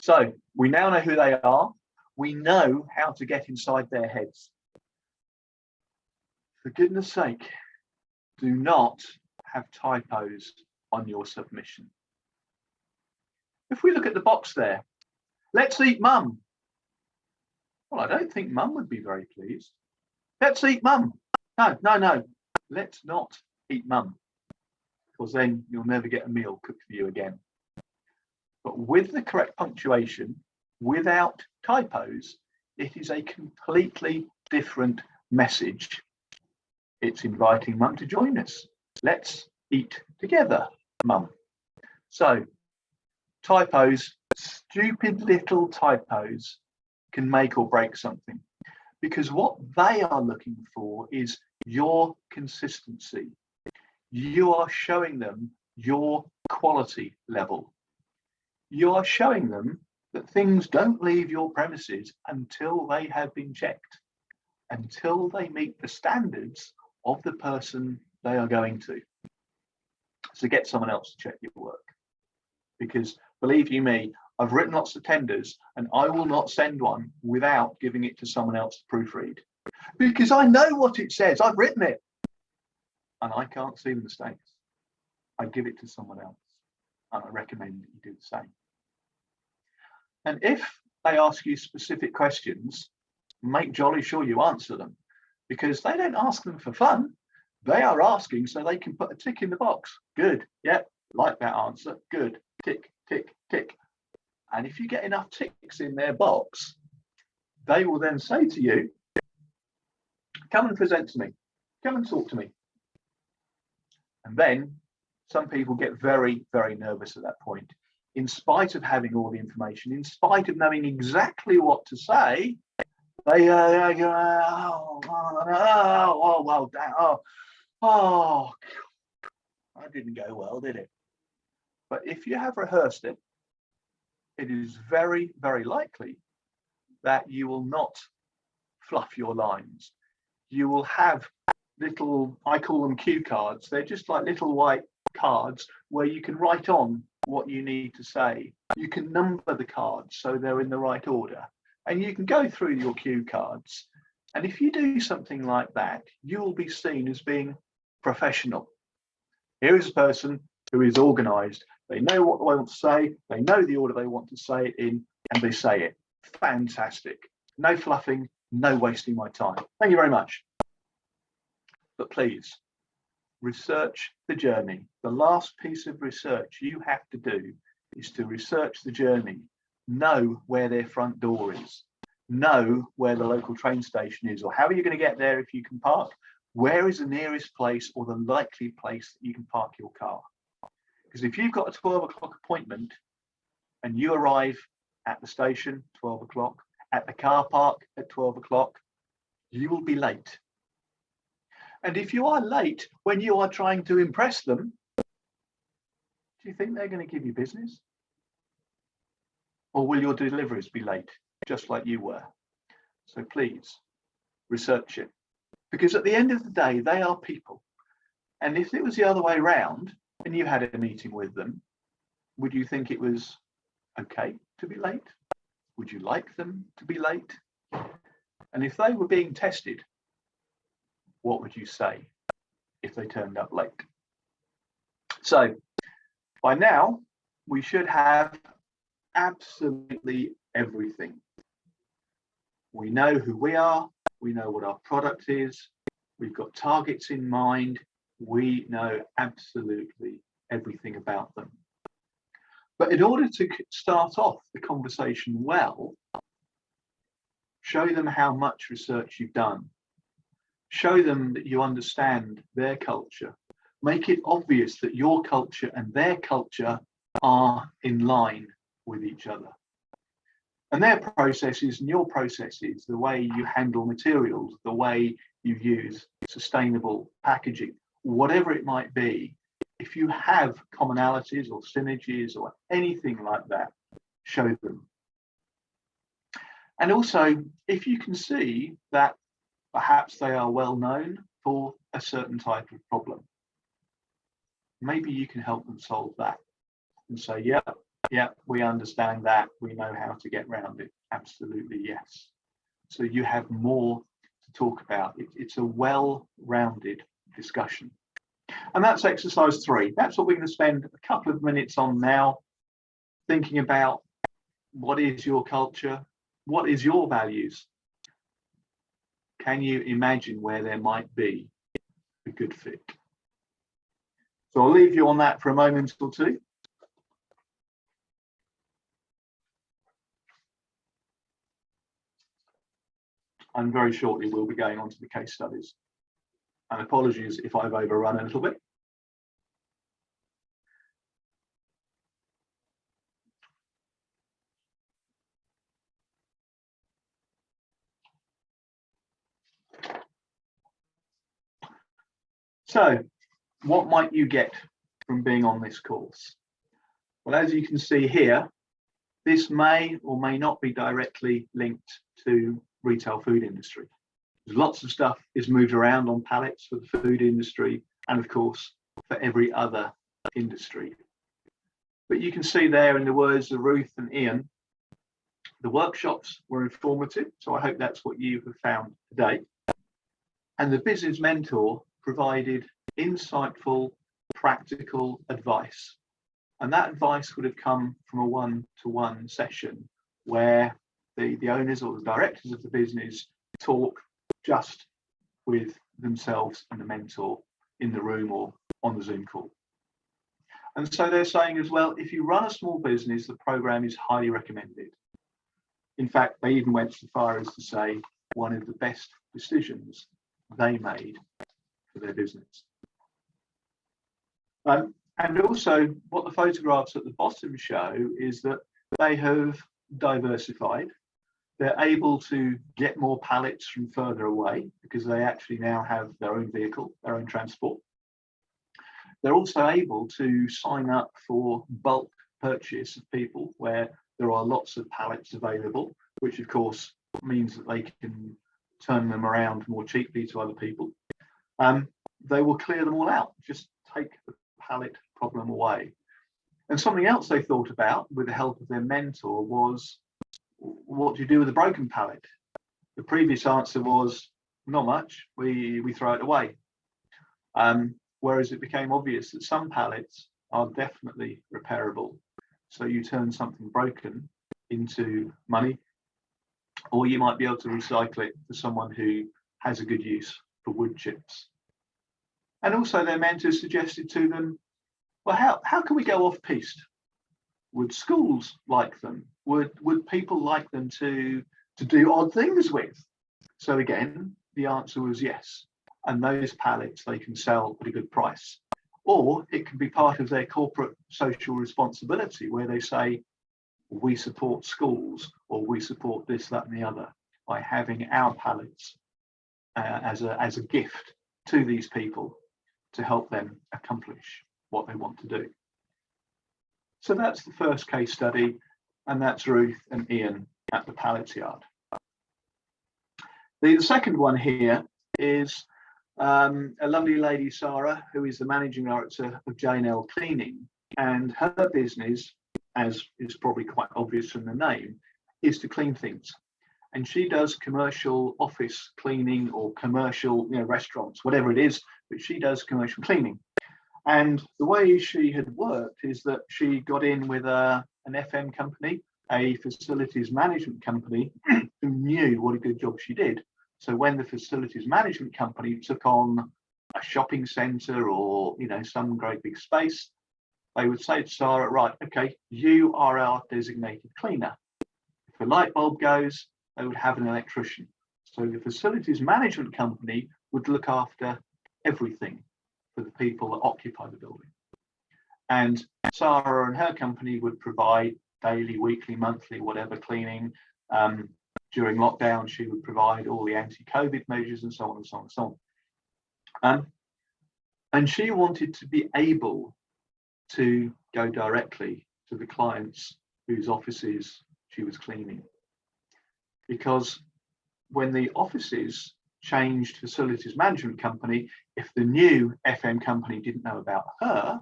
Speaker 2: So we now know who they are. We know how to get inside their heads. For goodness sake, do not have typos on your submission. If we look at the box there, let's eat mum. Well, I don't think mum would be very pleased. Let's eat mum. No. Let's not eat mum, because then you'll never get a meal cooked for you again. But with the correct punctuation, without typos, it is a completely different message. It's inviting mum to join us. Let's eat together, mum. So typos, stupid little typos, can make or break something, because what they are looking for is your consistency. You are showing them your quality level. You are showing them that things don't leave your premises until they have been checked, until they meet the standards of the person they are going to. So get someone else to check your work, because believe you me, I've written lots of tenders and I will not send one without giving it to someone else to proofread, because I know what it says. I've written it. and I can't see the mistakes, I give it to someone else, and I recommend that you do the same. And if they ask you specific questions, make jolly sure you answer them, because they don't ask them for fun. They are asking so they can put a tick in the box. Good, yep, like that answer, good, tick, tick, tick. And if you get enough ticks in their box, they will then say to you, come and present to me, come and talk to me. And then some people get very, very nervous at that point. In spite of having all the information, in spite of knowing exactly what to say, they go, oh, that didn't go well, did it? But if you have rehearsed it, it is very, very likely that you will not fluff your lines. You will have little, I call them cue cards. They're just like little white cards where you can write on what you need to say. You can number the cards so they're in the right order. And you can go through your cue cards. And if you do something like that, you will be seen as being professional. Here is a person who is organized. They know what they want to say. They know the order they want to say it in, and they say it. Fantastic. No fluffing, no wasting my time. Thank you very much. But please, research the journey. The last piece of research you have to do is to research the journey. Know where their front door is. Know where the local train station is, or how are you going to get there if you can park? Where is the nearest place or the likely place that you can park your car? Because if you've got a 12 o'clock appointment and you arrive at the station 12 o'clock, at the car park at 12 o'clock, you will be late. And if you are late when you are trying to impress them, do you think they're going to give you business? Or will your deliveries be late, just like you were? So please, research it. Because at the end of the day, they are people. And if it was the other way around, and you had a meeting with them, would you think it was okay to be late? Would you like them to be late? And if they were being tested, what would you say if they turned up late? So by now, we should have absolutely everything. We know who we are. We know what our product is. We've got targets in mind. We know absolutely everything about them. But in order to start off the conversation well, show them how much research you've done. Show them that you understand their culture. Make it obvious that your culture and their culture are in line with each other. And their processes and your processes, the way you handle materials, the way you use sustainable packaging, whatever it might be, if you have commonalities or synergies or anything like that, show them. And also, if you can see that perhaps they are well known for a certain type of problem, maybe you can help them solve that and say, yeah, we understand that. We know how to get around it. Absolutely, yes. So you have more to talk about. It's a well-rounded discussion. And that's exercise 3. That's what we're going to spend a couple of minutes on now, thinking about what is your culture? What is your values? Can you imagine where there might be a good fit? So I'll leave you on that for a moment or two. And very shortly we'll be going on to the case studies. And apologies if I've overrun a little bit. So, what might you get from being on this course? Well, as you can see here, this may or may not be directly linked to retail food industry. Lots of stuff is moved around on pallets for the food industry and of course for every other industry. But you can see there in the words of Ruth and Ian, the workshops were informative, so I hope that's what you have found today. And the business mentor provided insightful, practical advice. And that advice would have come from a one-to-one session where the owners or the directors of the business talk just with themselves and the mentor in the room or on the Zoom call. And so they're saying as well, if you run a small business, the program is highly recommended. In fact, they even went so far as to say one of the best decisions they made for their business. And also what the photographs at the bottom show is that they have diversified. They're able to get more pallets from further away because they actually now have their own vehicle, their own transport. They're also able to sign up for bulk purchase of people where there are lots of pallets available, which of course means that they can turn them around more cheaply to other people. They will clear them all out, just take the pallet problem away. And something else they thought about with the help of their mentor was, what do you do with a broken pallet? The previous answer was, not much, we throw it away. Whereas it became obvious that some pallets are definitely repairable. So you turn something broken into money, or you might be able to recycle it for someone who has a good use for wood chips. And also their mentors suggested to them, well, how can we go off piste? Would schools like them? Would people like them to do odd things with? So again, the answer was yes. And those pallets they can sell at a good price. Or it can be part of their corporate social responsibility where they say, we support schools, or we support this, that, and the other by having our pallets as a gift to these people to help them accomplish what they want to do. So that's the first case study, and that's Ruth and Ian at the pallets yard. The second one here is a lovely lady, Sarah, who is the managing director of J&L Cleaning, and her business, as is probably quite obvious from the name, is to clean things. And she does commercial office cleaning or commercial, restaurants, whatever it is, but she does commercial cleaning. And the way she had worked is that she got in with an FM company, a facilities management company, who knew what a good job she did. So when the facilities management company took on a shopping centre or some great big space, they would say to Sarah, right, okay, you are our designated cleaner. If the light bulb goes, they would have an electrician. So the facilities management company would look after everything for the people that occupy the building. And Sarah and her company would provide daily, weekly, monthly, whatever cleaning. During lockdown, she would provide all the anti-COVID measures and so on and so on and so on. And she wanted to be able to go directly to the clients whose offices she was cleaning. Because when the offices changed facilities management company, if the new FM company didn't know about her,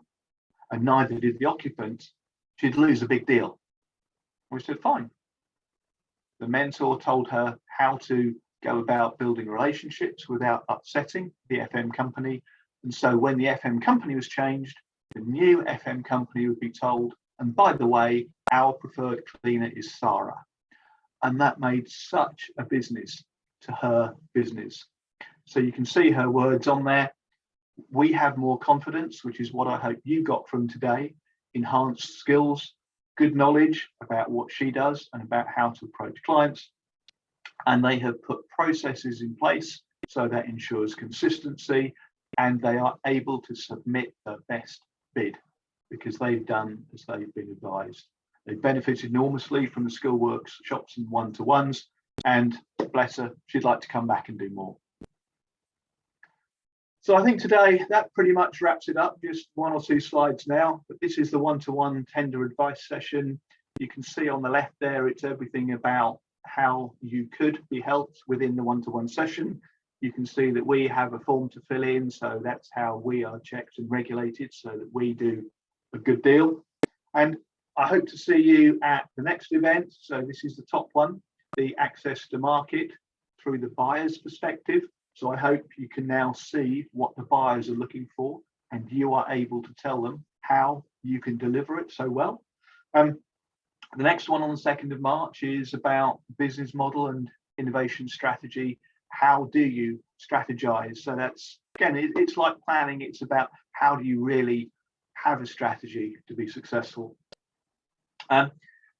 Speaker 2: and neither did the occupant, she'd lose a big deal. We said, fine. The mentor told her how to go about building relationships without upsetting the FM company. And so when the FM company was changed, the new FM company would be told, and by the way, our preferred cleaner is Sarah. And that made such a business to her business. So you can see her words on there. We have more confidence, which is what I hope you got from today. Enhanced skills, good knowledge about what she does and about how to approach clients. And they have put processes in place so that ensures consistency, and they are able to submit their best bid because they've done as they've been advised. They benefited enormously from the skill workshops and one-to-ones, and bless her, she'd like to come back and do more. So I think today that pretty much wraps it up, just one or two slides now, but this is the one-to-one tender advice session. You can see on the left there, it's everything about how you could be helped within the one-to-one session. You can see that we have a form to fill in, so that's how we are checked and regulated so that we do a good deal. And I hope to see you at the next event. So this is the top one, the access to market through the buyer's perspective. So I hope you can now see what the buyers are looking for, and you are able to tell them how you can deliver it so well. The next one on the 2nd of March is about business model and innovation strategy. How do you strategize? So that's, again, it's like planning. It's about how do you really have a strategy to be successful.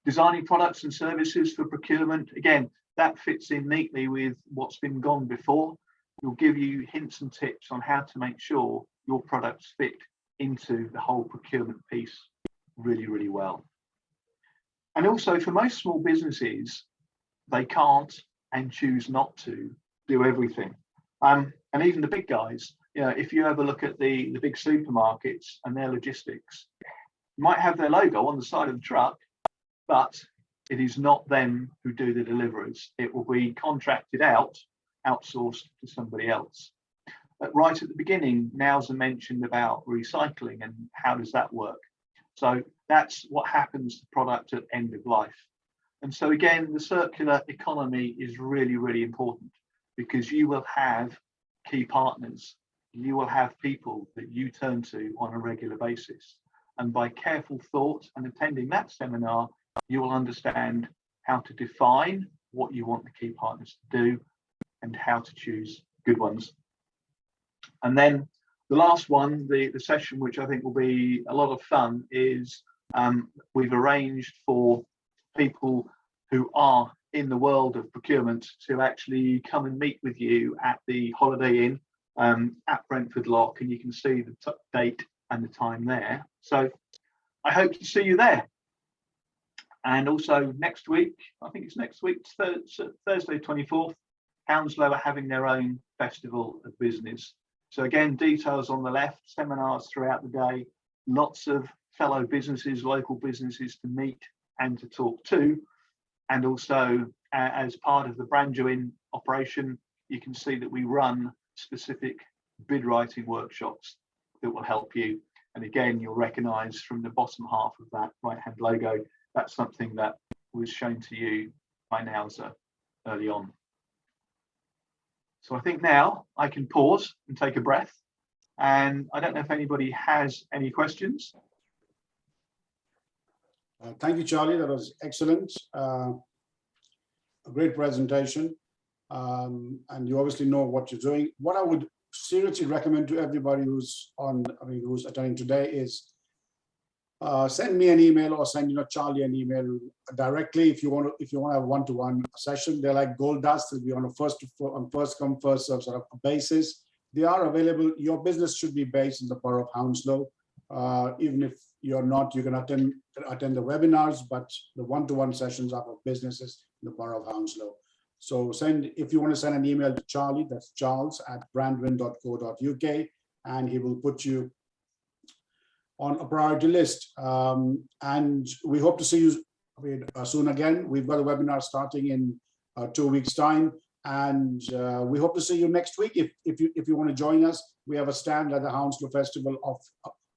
Speaker 2: Designing products and services for procurement. Again, that fits in neatly with what's been gone before. We'll give you hints and tips on how to make sure your products fit into the whole procurement piece really, really well. And also, for most small businesses, they can't and choose not to do everything. And even the big guys, if you ever look at the big supermarkets and their logistics, you might have their logo on the side of the truck, but it is not them who do the deliveries. It will be contracted out, outsourced to somebody else. But right at the beginning, Nowza mentioned about recycling and how does that work? So that's what happens to product at end of life. And so again, the circular economy is really, really important, because you will have key partners. You will have people that you turn to on a regular basis. And by careful thought and attending that seminar, you will understand how to define what you want the key partners to do and how to choose good ones. And then the last one, the session, which I think will be a lot of fun, is we've arranged for people who are in the world of procurement to actually come and meet with you at the Holiday Inn at Brentford Lock, and you can see the date and the time there. So I hope to see you there. And also next week, I think it's next week, Thursday 24th, Hounslow are having their own festival of business. So again, details on the left, seminars throughout the day, lots of fellow businesses, local businesses to meet and to talk to. And also, as part of the Branduin operation, you can see that we run specific bid writing workshops that will help you. And again, you'll recognise from the bottom half of that right-hand logo, that's something that was shown to you by Nowza early on. So I think now I can pause and take a breath. And I don't know if anybody has any questions.
Speaker 1: Thank you, Charlie. That was excellent. A great presentation. And you obviously know what you're doing. What I would seriously recommend to everybody who's who's attending today is send me an email or send Charlie an email directly if you want to have one-to-one session. They're like gold dust. They'll be on a first come first serve sort of basis. They are available. Your business should be based in the borough of Hounslow. Even if you're not, you can attend the webinars, but the one-to-one sessions are for businesses in the borough of Hounslow. So if you want to send an email to Charlie, that's charles@branduin.co.uk, and he will put you on a priority list. And we hope to see you soon again. We've got a webinar starting in 2 weeks' time, and we hope to see you next week. If you want to join us, we have a stand at the Hounslow Festival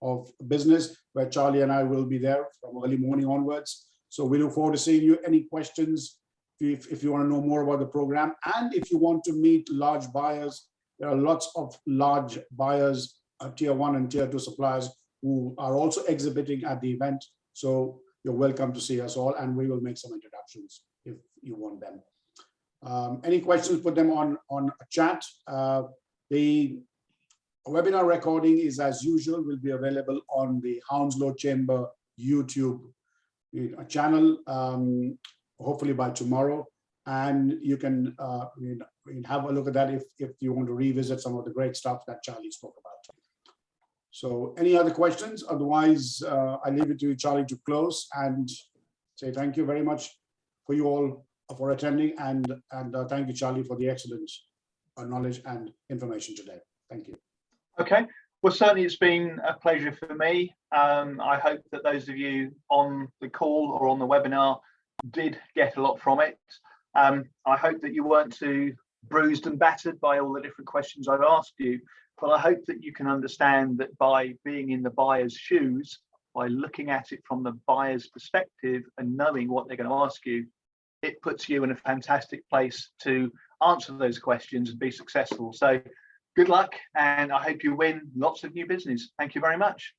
Speaker 1: of Business, where Charlie and I will be there from early morning onwards. So we look forward to seeing you. Any questions, if you want to know more about the program, and if you want to meet large buyers, there are lots of large buyers, tier 1 and tier 2 suppliers who are also exhibiting at the event. So you're welcome to see us all, and we will make some introductions if you want them. Any questions, put them on a chat. The webinar recording is, as usual, will be available on the Hounslow Chamber YouTube channel, hopefully by tomorrow. And you can have a look at that if you want to revisit some of the great stuff that Charlie spoke about. So any other questions? Otherwise, I leave it to you, Charlie, to close and say thank you very much for you all for attending, and thank you, Charlie, for the excellent knowledge and information today. Thank you. Okay.
Speaker 2: Well, certainly it's been a pleasure for me. I hope that those of you on the call or on the webinar did get a lot from it. I hope that you weren't too bruised and battered by all the different questions I've asked you, but I hope that you can understand that by being in the buyer's shoes, by looking at it from the buyer's perspective and knowing what they're going to ask you, it puts you in a fantastic place to answer those questions and be successful. So good luck, and I hope you win lots of new business. Thank you very much.